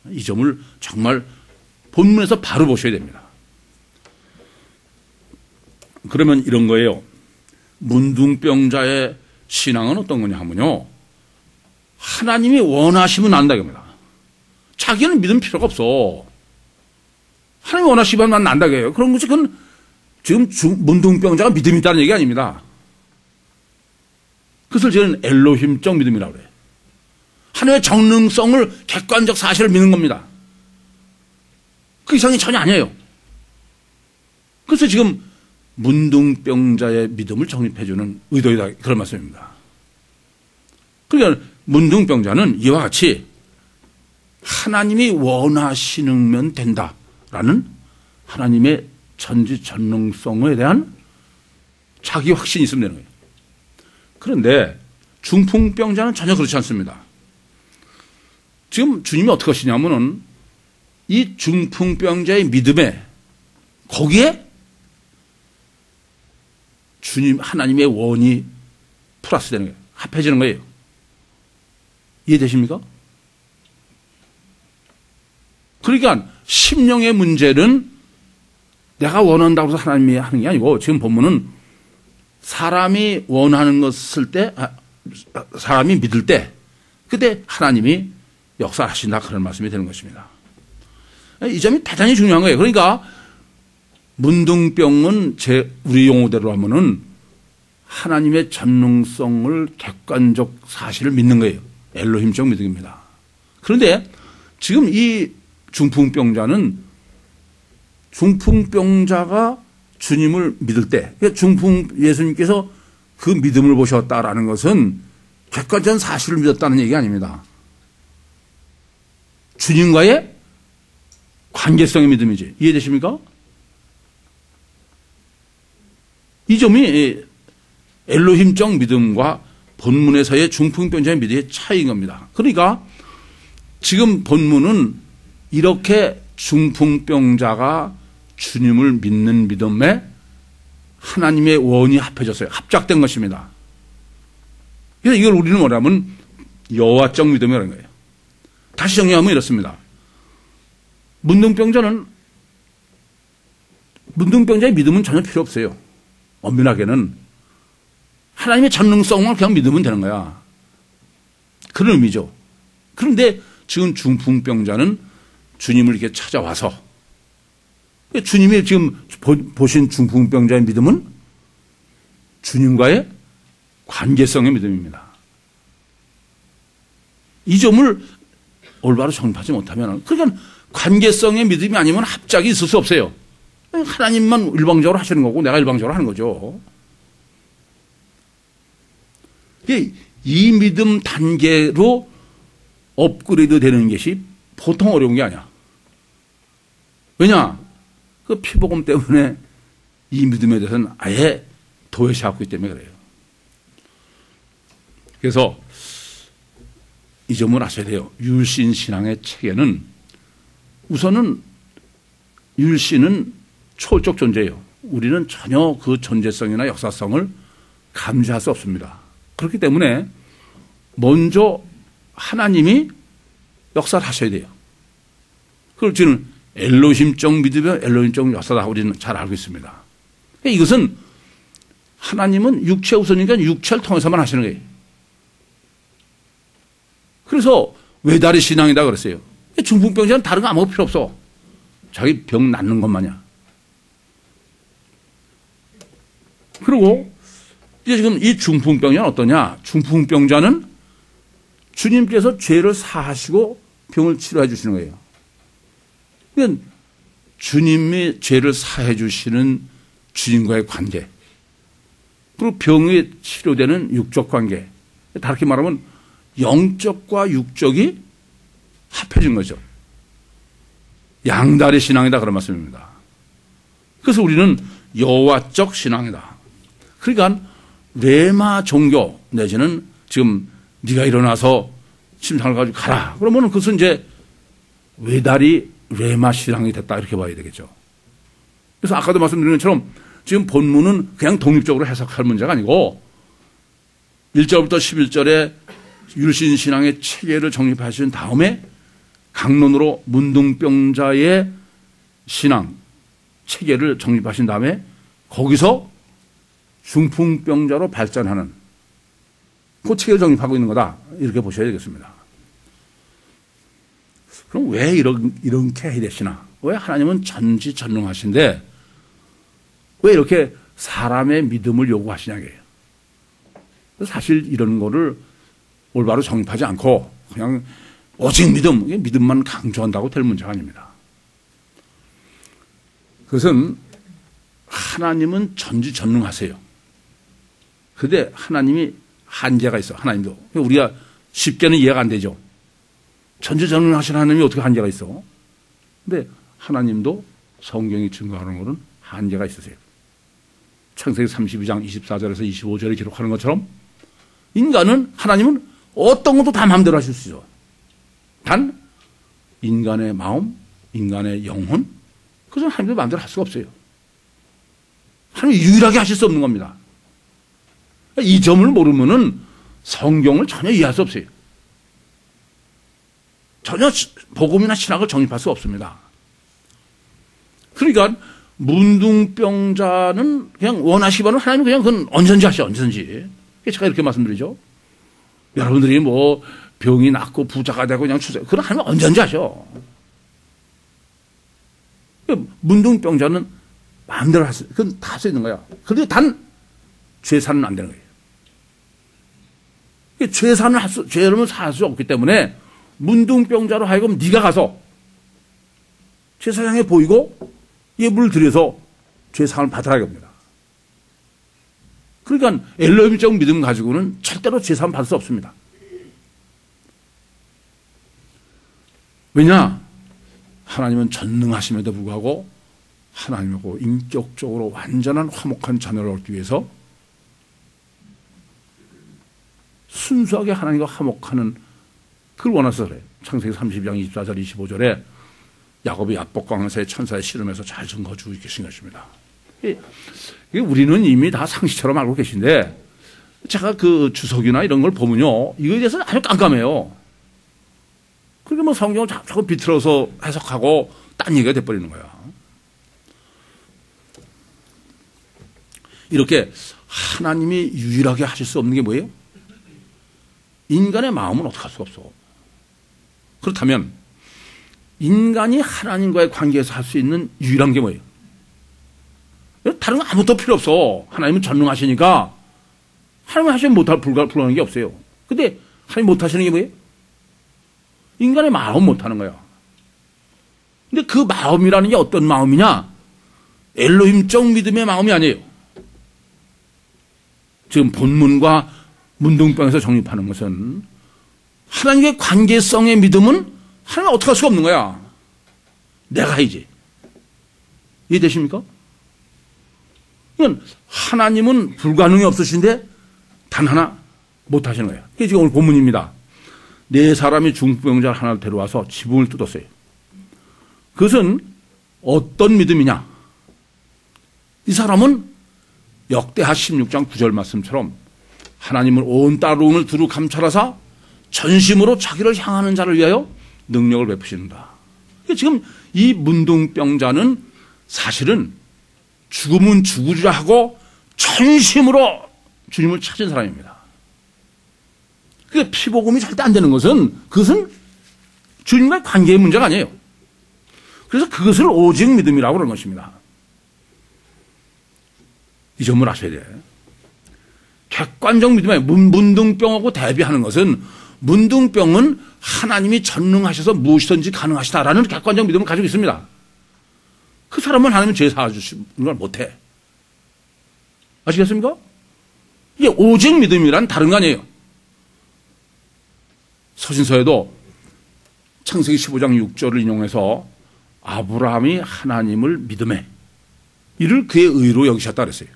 이 점을 정말 본문에서 바로 보셔야 됩니다. 그러면 이런 거예요. 문둥병자의 신앙은 어떤 거냐 하면요. 하나님이 원하시면 난다 겁니다. 자기는 믿음 필요가 없어. 하나님이 원하시면 난다 그래요. 그런 것이 그건 지금 문둥병자가 믿음이 있다는 얘기 아닙니다. 그것을 저는 엘로힘적 믿음이라고 그래요. 하나님의 정능성을 객관적 사실을 믿는 겁니다. 그 이상이 전혀 아니에요. 그래서 지금 문둥병자의 믿음을 정립해주는 의도이다 그런 말씀입니다. 그러니까 문둥병자는 이와 같이 하나님이 원하시면 된다라는 하나님의 전지전능성에 대한 자기 확신이 있으면 되는 거예요. 그런데 중풍병자는 전혀 그렇지 않습니다. 지금 주님이 어떻게 하시냐면은 이 중풍병자의 믿음에 거기에 주님 하나님의 원이 플러스 되는 거예요. 합해지는 거예요. 이해되십니까? 그러니까 심령의 문제는 내가 원한다고 해서 하나님이 하는 게 아니고 지금 본문은 사람이 원하는 것을 때 사람이 믿을 때 그때 하나님이 역사하신다 그런 말씀이 되는 것입니다. 이 점이 대단히 중요한 거예요. 그러니까 문둥병은 우리 용어대로 하면은 하나님의 전능성을 객관적 사실을 믿는 거예요. 엘로힘적 믿음입니다. 그런데 지금 이 중풍병자는 중풍병자가 주님을 믿을 때 예수님께서 그 믿음을 보셨다라는 것은 객관적인 사실을 믿었다는 얘기 아닙니다. 주님과의 관계성의 믿음이지. 이해되십니까? 이 점이 엘로힘적 믿음과 본문에서의 중풍병자의 믿음의 차이인 겁니다. 그러니까 지금 본문은 이렇게 중풍병자가 주님을 믿는 믿음에 하나님의 원이 합해졌어요. 합작된 것입니다. 그래서 이걸 우리는 뭐냐면 여호와적 믿음이라는 거예요. 다시 정리하면 이렇습니다. 문둥병자의 믿음은 전혀 필요 없어요. 엄밀하게는 하나님의 전능성을 그냥 믿으면 되는 거야. 그런 의미죠. 그런데 지금 중풍병자는 주님을 이렇게 찾아와서 주님이 지금 보신 중풍병자의 믿음은 주님과의 관계성의 믿음입니다. 이 점을 올바로 정립하지 못하면, 그러니까 관계성의 믿음이 아니면 합작이 있을 수 없어요. 하나님만 일방적으로 하시는 거고 내가 일방적으로 하는 거죠. 이 믿음 단계로 업그레이드 되는 것이 보통 어려운 게 아니야. 왜냐? 그 피복음 때문에 이 믿음에 대해서는 아예 도외시하고 있기 때문에 그래요. 그래서 이 점을 아셔야 돼요. 율신 신앙의 체계는 우선은 율신은 초월적 존재예요. 우리는 전혀 그 존재성이나 역사성을 감지할 수 없습니다. 그렇기 때문에 먼저 하나님이 역사를 하셔야 돼요. 그걸 저는 엘로힘적 믿으면 엘로힘적 역사다 우리는 잘 알고 있습니다. 이것은 하나님은 육체 우선이니까 육체를 통해서만 하시는 거예요. 그래서 외다리 신앙이다 그랬어요. 중풍병자는 다른 거 아무것도 필요 없어. 자기 병 낫는 것 마냥. 그리고 이제 지금 이 중풍병자는 어떠냐? 중풍병자는 주님께서 죄를 사하시고 병을 치료해 주시는 거예요. 그러니까 주님이 죄를 사해 주시는 주님과의 관계, 그리고 병이 치료되는 육적 관계, 다르게 말하면 영적과 육적이 합해진 거죠. 양다리 신앙이다 그런 말씀입니다. 그래서 우리는 여호와적 신앙이다. 그러니까 레마 종교 내지는 지금 네가 일어나서 침상을 가지고 가라 그러면 그것은 이제 외다리 레마 신앙이 됐다 이렇게 봐야 되겠죠. 그래서 아까도 말씀드린 것처럼 지금 본문은 그냥 독립적으로 해석할 문제가 아니고 1절부터 11절에 율신 신앙의 체계를 정립하신 다음에 강론으로 문둥병자의 신앙 체계를 정립하신 다음에 거기서 중풍병자로 발전하는 그 체계를 정립하고 있는 거다 이렇게 보셔야 되겠습니다. 그럼 왜 이렇게 해야 되시나? 왜 하나님은 전지전능하신데 왜 이렇게 사람의 믿음을 요구하시냐고요. 사실 이런 거를 올바로 정립하지 않고 그냥 오직 믿음만 강조한다고 될 문제가 아닙니다. 그것은 하나님은 전지전능하세요. 그런데 하나님이 한계가 있어. 하나님도. 우리가 쉽게는 이해가 안 되죠. 전지전능하신 하나님이 어떻게 한계가 있어? 근데 하나님도 성경이 증거하는 것은 한계가 있으세요. 창세기 32장 24절에서 25절에 기록하는 것처럼 하나님은 어떤 것도 다 마음대로 하실 수 있어. 단 인간의 마음, 인간의 영혼, 그것은 하나님도 마음대로 할 수가 없어요. 하나님이 유일하게 하실 수 없는 겁니다. 이 점을 모르면은 성경을 전혀 이해할 수 없어요. 전혀 복음이나 신학을 정립할 수 없습니다. 그러니까 문둥병자는 그냥 원하시기만 하면 하나님은 그냥 그건 언제든지 하셔, 언제든지. 제가 이렇게 말씀드리죠. 여러분들이 뭐 병이 낫고 부자가 되고 그냥 그건 하나님은 언제든지 하셔. 문둥병자는 마음대로 할 수, 그건 다 할 수 있는 거야. 그런데 단 죄사는 안 되는 거예요. 죄를 살 수 없기 때문에 문둥병자로 하여금 네가 가서 제사장에 보이고 예물을 드려서 죄상을 받으라 이겁니다. 그러니까 엘로힘적 믿음 가지고는 절대로 죄상 받을 수 없습니다. 왜냐? 하나님은 전능하심에도 불구하고 하나님하고 인격적으로 완전한 화목한 자녀를 얻기 위해서 순수하게 하나님과 화목하는 그걸 원해서 그래요. 창세기 32장 24절 25절에 야곱이 압복강에서의 천사의 씨름에서 잘 증거주고 계신 것입니다. 우리는 이미 다 상식처럼 알고 계신데 제가 그 주석이나 이런 걸 보면요 이거에 대해서 아주 깜깜해요. 그렇게 뭐 성경을 자꾸 비틀어서 해석하고 딴 얘기가 돼버리는 거야. 이렇게 하나님이 유일하게 하실 수 없는 게 뭐예요? 인간의 마음은 어떻게 할 수가 없어. 그렇다면 인간이 하나님과의 관계에서 할 수 있는 유일한 게 뭐예요? 다른 거 아무것도 필요 없어. 하나님은 전능하시니까 하나님은 하시면 불가능한 게 없어요. 근데 하나님 못하시는 게 뭐예요? 인간의 마음 못하는 거야. 근데 그 마음이라는 게 어떤 마음이냐? 엘로힘적 믿음의 마음이 아니에요. 지금 본문과 문둥병에서 정립하는 것은 하나님의 관계성의 믿음은 하나님 어떻게 할 수가 없는 거야. 내가 해야지. 이해되십니까? 그러니까 하나님은 불가능이 없으신데 단 하나 못 하시는 거예요. 이게 지금 오늘 본문입니다. 네 사람이 중풍병자를 하나를 데려와서 지붕을 뜯었어요. 그것은 어떤 믿음이냐? 이 사람은 역대하 16장 9절 말씀처럼 하나님을 온 따로움을 두루 감찰하사 전심으로 자기를 향하는 자를 위하여 능력을 베푸신다. 지금 이 문둥병자는 사실은 죽으면 죽으리라 하고 전심으로 주님을 찾은 사람입니다. 그러니까 피복음이 절대 안 되는 것은 그것은 주님과의 관계의 문제가 아니에요. 그래서 그것을 오직 믿음이라고 그러는 것입니다. 이 점을 아셔야 돼. 객관적 믿음에 문둥병하고 대비하는 것은 문둥병은 하나님이 전능하셔서 무엇이든지 가능하시다라는 객관적 믿음을 가지고 있습니다. 그 사람은 하나님은 죄 사주시는 걸 못해. 아시겠습니까? 이게 오직 믿음이란 다른 거 아니에요. 서신서에도 창세기 15장 6절을 인용해서 아브라함이 하나님을 믿음에 이를 그의 의로 여기셨다 그랬어요.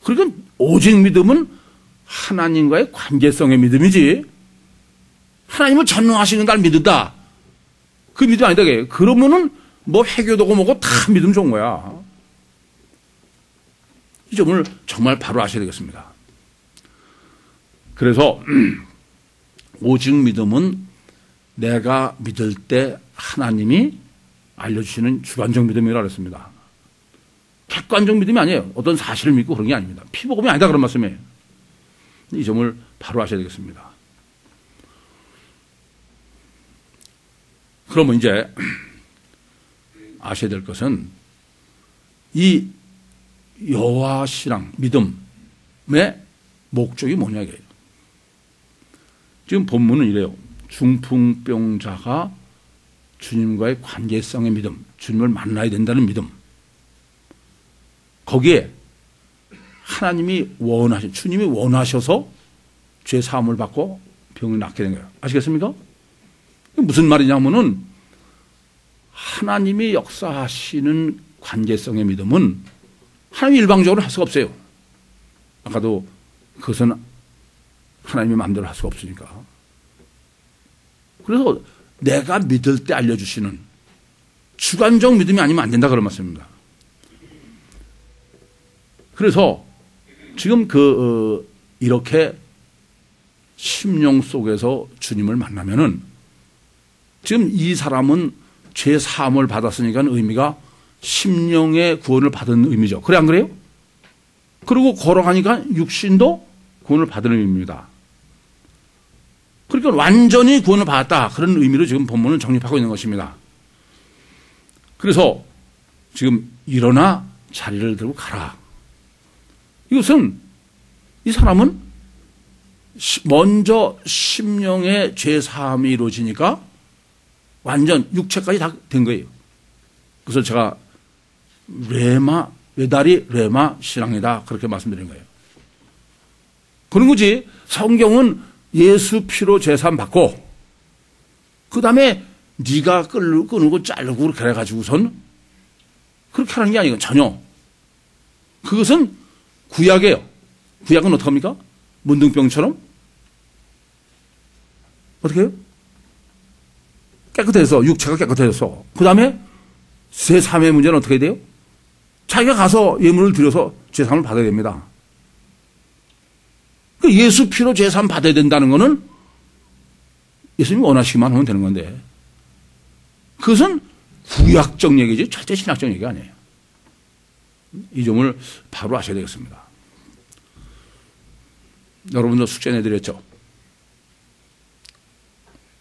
그러니까 오직 믿음은 하나님과의 관계성의 믿음이지 하나님을 전능하시는 날 믿는다. 그 믿음 아니다. 그러면은 뭐 회교도고 뭐고 다 믿음 좋은 거야. 이 점을 정말 바로 아셔야 되겠습니다. 그래서 오직 믿음은 내가 믿을 때 하나님이 알려주시는 주관적 믿음이라고 했습니다. 객관적 믿음이 아니에요. 어떤 사실을 믿고 그런 게 아닙니다. 피복음이 아니다 그런 말씀이에요. 이 점을 바로 아셔야 되겠습니다. 그러면 이제 아셔야 될 것은 이 여호와 신앙, 믿음의 목적이 뭐냐 이게요. 지금 본문은 이래요. 중풍병자가 주님과의 관계성의 믿음, 주님을 만나야 된다는 믿음. 거기에 하나님이 주님이 원하셔서 죄 사함을 받고 병이 낫게 된 거예요. 아시겠습니까? 무슨 말이냐면은 하나님이 역사하시는 관계성의 믿음은 하나님이 일방적으로 할 수가 없어요. 아까도 그것은 하나님이 마음대로 할 수가 없으니까. 그래서 내가 믿을 때 알려주시는 주관적 믿음이 아니면 안 된다 그런 말씀입니다. 그래서 지금 이렇게 심령 속에서 주님을 만나면은 지금 이 사람은 죄 사함을 받았으니까 의미가 심령의 구원을 받은 의미죠. 그래 안 그래요? 그리고 걸어가니까 육신도 구원을 받은 의미입니다. 그러니까 완전히 구원을 받았다. 그런 의미로 지금 본문을 정립하고 있는 것입니다. 그래서 지금 일어나 자리를 들고 가라. 이것은 이 사람은 먼저 심령의 죄 사함이 이루어지니까 완전 육체까지 다 된 거예요. 그래서 제가 외다리 레마 신앙이다 그렇게 말씀드린 거예요. 그런 거지. 성경은 예수 피로 죄 사함 받고 그 다음에 네가 끊고 자르고 그래 가지고선 그렇게 하는 게 아니고 전혀. 그것은 구약이에요. 구약은 어떻게 합니까? 문둥병처럼 어떻게 해요? 깨끗해서 육체가 깨끗해서 그 다음에 제3의 문제는 어떻게 돼요? 자기가 가서 예물을 드려서 죄사함을 받아야 됩니다. 예수 피로 죄사함 받아야 된다는 것은 예수님이 원하시기만 하면 되는 건데 그것은 구약적 얘기지 절대 신학적 얘기가 아니에요. 이 점을 바로 아셔야 되겠습니다. 여러분도 숙제 내드렸죠?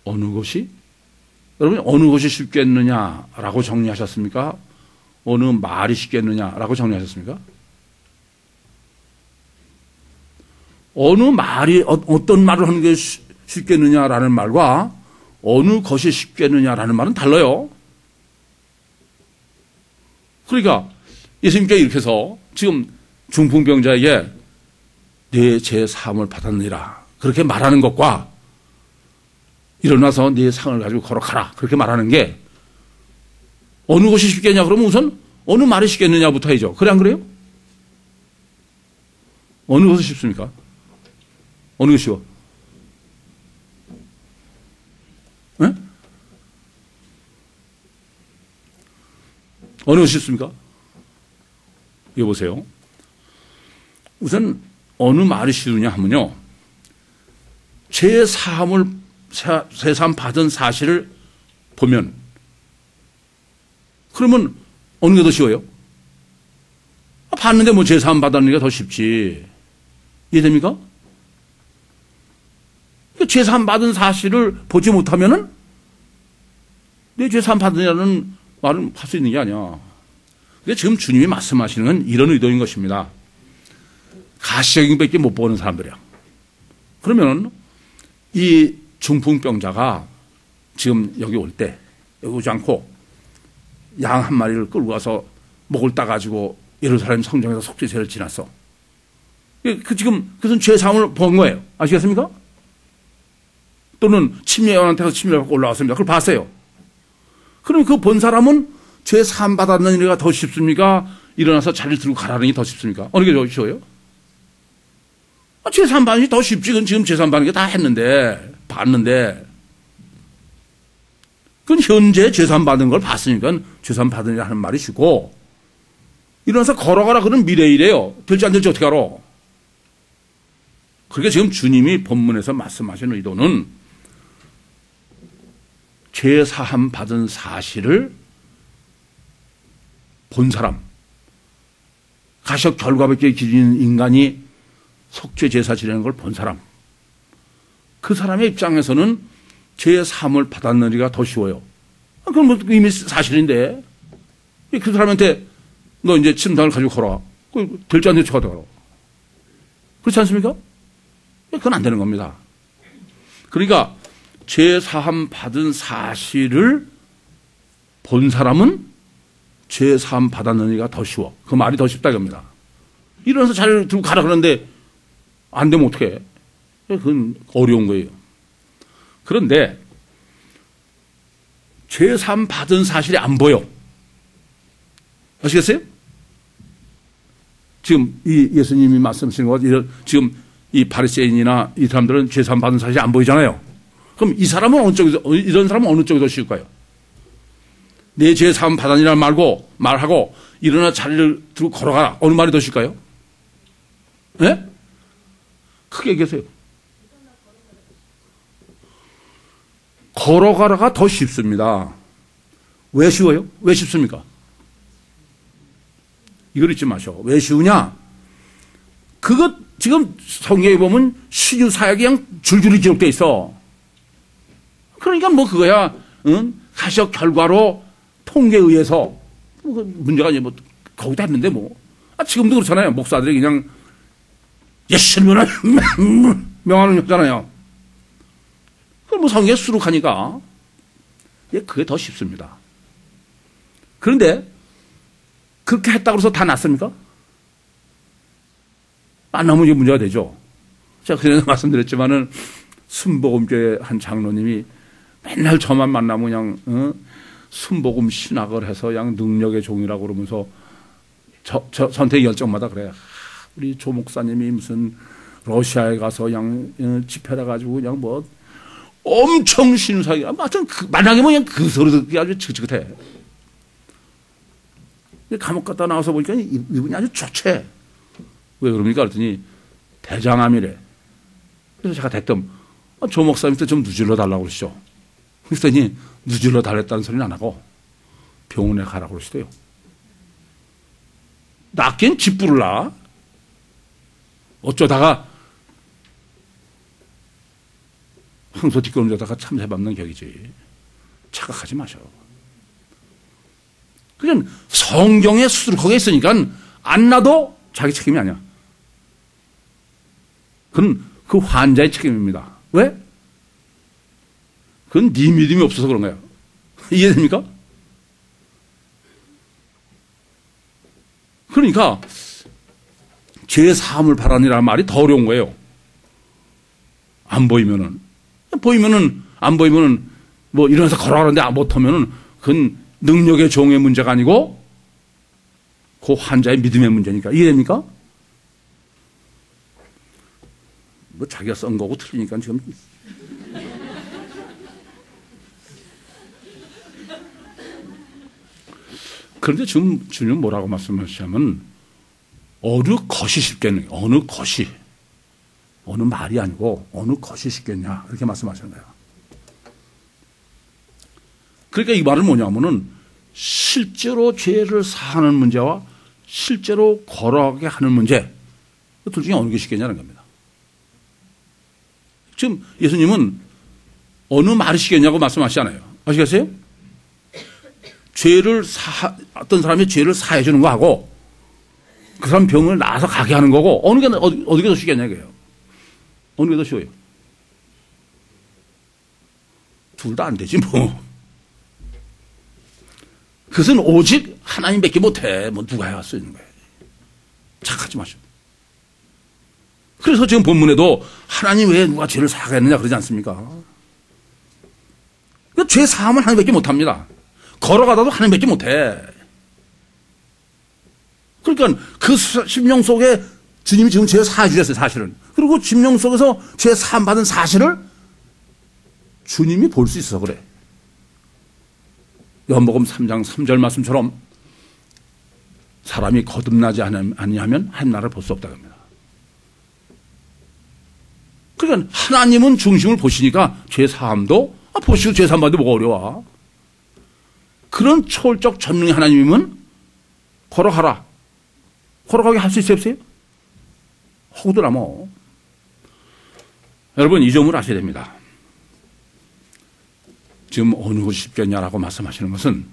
어느 것이? 여러분 어느 것이 쉽겠느냐라고 정리하셨습니까? 어느 말이 쉽겠느냐라고 정리하셨습니까? 어느 말이 어떤 말을 하는 게 쉽겠느냐라는 말과 어느 것이 쉽겠느냐라는 말은 달라요. 그러니까 예수님께서 이렇게 해서 지금 중풍병자에게 네 제 사함을 받았느니라 그렇게 말하는 것과 일어나서 네 상을 가지고 걸어가라 그렇게 말하는 게 어느 것이 쉽겠냐 그러면 우선 어느 말이 쉽겠느냐부터 해야죠. 그래 안 그래요? 어느 것이 쉽습니까? 어느 것이 쉬워? 네? 어느 것이 쉽습니까? 이거 보세요. 우선 어느 말이 쉬우냐 하면요. 제 사함을 세상 받은 사실을 보면 그러면 어느 게 더 쉬워요? 봤는데 뭐 제사함 받았는 게 더 쉽지. 이해됩니까? 제사함 받은 사실을 보지 못하면은 내 제사함 받느냐는 말은 할 수 있는 게 아니야. 근데 지금 주님이 말씀하시는 건 이런 의도인 것입니다. 가시적인밖에 못 보는 사람들이야. 그러면 이 중풍병자가 지금 여기 올 때 여기 오지 않고 양 한 마리를 끌고 가서 목을 따가지고 예루살렘 성전에서 속죄제를 지났어. 지금 그것은 죄사함을 본 거예요. 아시겠습니까? 또는 침례요한한테서 침례를 받고 올라왔습니다. 그걸 봤어요. 그럼 그 본 사람은 죄 사함 받았는 일이 더 쉽습니까? 일어나서 자리를 들고 가라는 게 더 쉽습니까? 어느 게 더 쉬워요? 죄 사함 받는 게 더 쉽지. 그건 지금 죄 사함 받는 게 다 했는데 봤는데 그건 현재 죄 사함 받은 걸 봤으니까 죄 사함 받으냐 하는 말이 쉽고 일어나서 걸어가라 그런 미래이래요. 될지 안 될지 어떻게 알아? 그러니까 지금 주님이 본문에서 말씀하신 의도는 죄 사함 받은 사실을 본 사람, 가시적 결과밖에 기준 인간이 속죄 제사 지내는 걸 본 사람, 그 사람의 입장에서는 죄 사함을 받았느니가 더 쉬워요. 그건 뭐 이미 사실인데 그 사람한테 너 이제 침상을 가지고 걸어와. 될지 안 될지 가져가라. 그렇지 않습니까? 그건 안 되는 겁니다. 그러니까 죄 사함 받은 사실을 본 사람은 죄 사함 받았느니가 더 쉬워. 그 말이 더 쉽다 이겁니다. 일어나서 자리를 들고 가라 그러는데 안 되면 어떡해? 그건 어려운 거예요. 그런데 죄 사함 받은 사실이 안 보여. 아시겠어요? 지금 이 예수님이 말씀하시는 것 지금 이 바리새인이나 이 사람들은 죄 사함 받은 사실이 안 보이잖아요. 그럼 이 사람은 어느 쪽에서 이런 사람은 어느 쪽이 더 쉬울까요? 내 죄 사함 받았느냐 말하고 일어나 자리를 들고 걸어가라. 어느 말이 더 쉬울까요? 네? 크게 얘기하세요. 걸어가라가 더 쉽습니다. 왜 쉬워요? 왜 쉽습니까? 이걸 잊지 마셔. 왜 쉬우냐? 그것 지금 성경에 보면 시주 사역이 그냥 줄줄이 기록되어 있어. 그러니까 뭐 그거야 가시적 결과로 통계에 의해서 문제가 아니 뭐 거기다 했는데 뭐 지금도 그렇잖아요. 목사들이 그냥 예수님은 명하는 했잖아요. 그럼 뭐 성경에 수록하니까 그게 더 쉽습니다. 그런데 그렇게 했다고 해서 다 낫습니까? 안 나오면 이게 문제가 되죠. 제가 그전에 말씀드렸지만은 순복음교회 한 장로님이 맨날 저만 만나면 그냥 순복음 신학을 해서 그냥 능력의 종이라고 그러면서 선택 열정마다 그래. 우리 조 목사님이 무슨 러시아에 가서 그냥 집회라 가지고 그냥 뭐 엄청 신사기. 하여튼 만약에 뭐 그냥 그 소리 듣기 아주 지긋지긋해. 감옥 갔다 나와서 보니까 이분이 아주 좋지. 왜 그럽니까? 그랬더니 대장암이래. 그래서 제가 대뜸 조 목사님한테 좀 누질러 달라고 그러시죠. 그랬더니 누질러 달랬다는 소리는 안 하고 병원에 가라고 그러시대요. 낫긴 짓부를 나. 어쩌다가 황소 뒷걸음져다가 참새 밟는 격이지. 착각하지 마셔. 그냥 성경에 수두룩하게 있으니까 안 나도 자기 책임이 아니야. 그건 그 환자의 책임입니다. 왜? 그건 네 믿음이 없어서 그런 거야. 이해됩니까? 그러니까 죄 사함을 바라니라는 말이 더 어려운 거예요. 안 보이면은 안 보이면은 뭐 일어나서 걸어가는데 못하면은 그건 능력의 종의 문제가 아니고 그 환자의 믿음의 문제니까. 이해됩니까? 뭐 자기가 쓴 거고 틀리니까 지금. 그런데 지금 주님 뭐라고 말씀하시냐면 어느 것이 쉽겠느냐. 어느 것이. 어느 말이 아니고 어느 것이 쉽겠냐. 이렇게 말씀하시는 거예요. 그러니까 이 말은 뭐냐면은 실제로 죄를 사하는 문제와 실제로 걸어가게 하는 문제. 둘 중에 어느 게 쉽겠냐는 겁니다. 지금 예수님은 어느 말이 쉽겠냐고 말씀하시잖아요. 아시겠어요? 어떤 사람이 죄를 사해 주는 거 하고 그 사람 병을 나아서 가게 하는 거고 어느 게 더 쉽겠냐 이거예요. 어느 게 더 쉬워요? 둘 다 안 되지 뭐. 그것은 오직 하나님밖에 못해. 뭐 누가 할 수 있는 거예요. 착하지 마시오. 그래서 지금 본문에도 하나님 왜 누가 죄를 사하겠느냐 그러지 않습니까? 그러니까 죄 사함은 하나님밖에 못합니다. 걸어가다도 하나님밖에 못해. 그러니까 그 심령 속에 주님이 지금 죄 사해 주셨어요, 사실은. 그리고 심령 속에서 죄 사함 받은 사실을 주님이 볼 수 있어서 그래. 요한복음 3장 3절 말씀처럼 사람이 거듭나지 아니하면 하나님 나라를 볼 수 없다고 합니다. 그러니까 하나님은 중심을 보시니까 죄 사함도 보시고 죄 사함 받는데 뭐가 어려워. 그런 초월적 전능의 하나님이면 걸어가라. 걸어가게 할 수 있어요, 없어요? 허구더라 뭐. 여러분 이 점을 아셔야 됩니다. 지금 어느 것이 쉽겠냐라고 말씀하시는 것은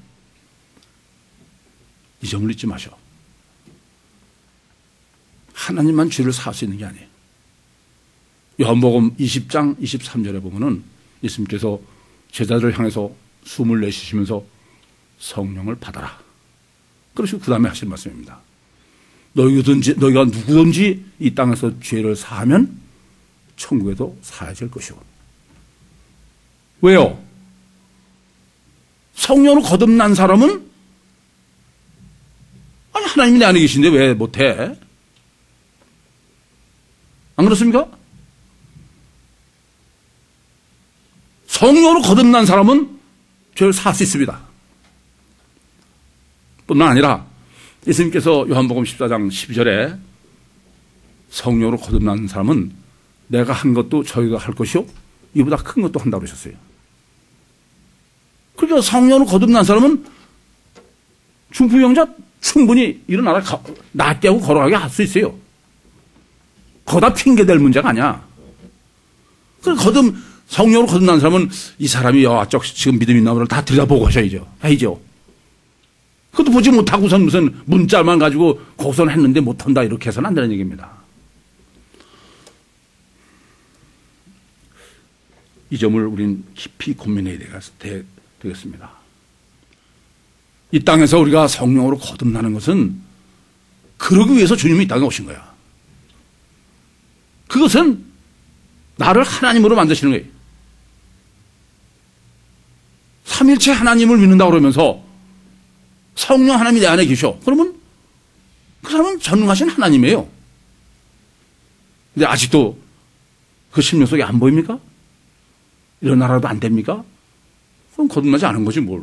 이 점을 잊지 마셔. 하나님만 죄를 사할 수 있는 게 아니에요. 요한복음 20장 23절에 보면은 예수님께서 제자들을 향해서 숨을 내쉬시면서 성령을 받아라. 그러시고 그 다음에 하시는 말씀입니다. 너희가 누구든지 이 땅에서 죄를 사하면 천국에도 사해질 것이고. 왜요? 성령으로 거듭난 사람은 아니 하나님이 내 안에 계신데 왜 못해? 안 그렇습니까? 성령으로 거듭난 사람은 죄를 사할 수 있습니다. 뿐만 아니라 예수님께서 요한복음 14장 12절에 성령으로 거듭난 사람은 내가 한 것도 저희가 할 것이요 이보다 큰 것도 한다고 그러셨어요. 그러니까 성령으로 거듭난 사람은 중풍병자 충분히 일어나라 낫게 하고 걸어가게 할 수 있어요. 거다 핑계될 문제가 아니야. 그래서 성령으로 거듭난 사람은 이 사람이 여하쪽 지금 믿음이 있나 보다 다 들여다보고 하셔야죠. 그것도 보지 못하고선 무슨 문자만 가지고 고선했는데 못한다 이렇게 해서는 안 되는 얘기입니다. 이 점을 우린 깊이 고민해야 되겠습니다. 이 땅에서 우리가 성령으로 거듭나는 것은 그러기 위해서 주님이 이 땅에 오신 거야. 그것은 나를 하나님으로 만드시는 거예요. 삼일체 하나님을 믿는다고 그러면서 성령 하나님이 내 안에 계셔. 그러면 그 사람은 전능하신 하나님이에요. 근데 아직도 그 심령 속에 안 보입니까? 일어나라도 안 됩니까? 그럼 거듭나지 않은 거지 뭘.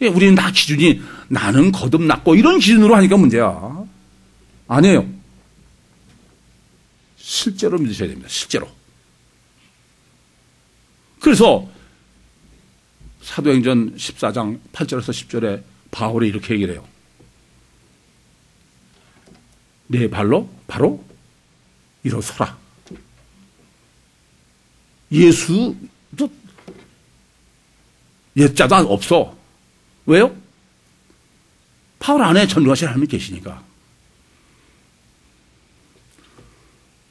우리는 다 기준이 나는 거듭났고 이런 기준으로 하니까 문제야. 아니에요. 실제로 믿으셔야 됩니다. 실제로. 그래서 사도행전 14장 8절에서 10절에 바울이 이렇게 얘기를 해요. 내 발로 바로 일어서라. 예수도 옛자도 없어. 왜요? 바울 안에 전능하신 하나님이 계시니까.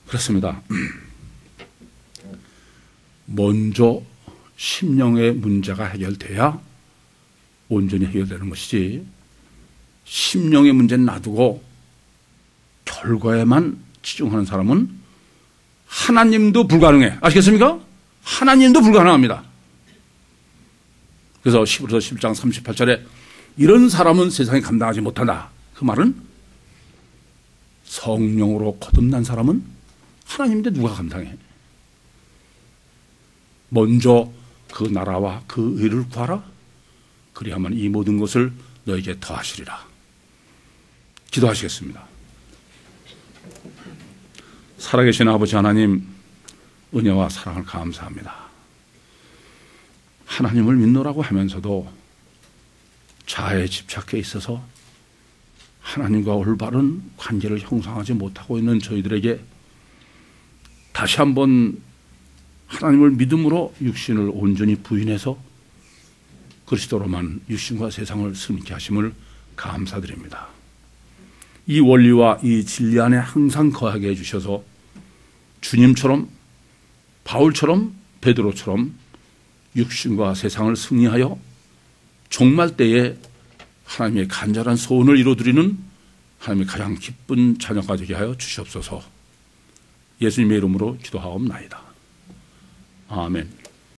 그렇습니다. 먼저 심령의 문제가 해결돼야 온전히 해결되는 것이지, 심령의 문제는 놔두고 결과에만 치중하는 사람은 하나님도 불가능해. 아시겠습니까? 하나님도 불가능합니다. 그래서 히브리서 11장 38절에 이런 사람은 세상에 감당하지 못한다. 그 말은 성령으로 거듭난 사람은 하나님인데 누가 감당해? 먼저 그 나라와 그 의를 구하라. 그리하면 이 모든 것을 너에게 더하시리라. 기도하시겠습니다. 살아계신 아버지 하나님, 은혜와 사랑을 감사합니다. 하나님을 믿노라고 하면서도 자아에 집착해 있어서 하나님과 올바른 관계를 형성하지 못하고 있는 저희들에게 다시 한번 하나님을 믿음으로 육신을 온전히 부인해서 그리스도로만 육신과 세상을 승리케 하심을 감사드립니다. 이 원리와 이 진리 안에 항상 거하게 해주셔서 주님처럼, 바울처럼, 베드로처럼 육신과 세상을 승리하여 종말 때에 하나님의 간절한 소원을 이루어드리는 하나님의 가장 기쁜 자녀가 되게 하여 주시옵소서. 예수님의 이름으로 기도하옵나이다. 아멘.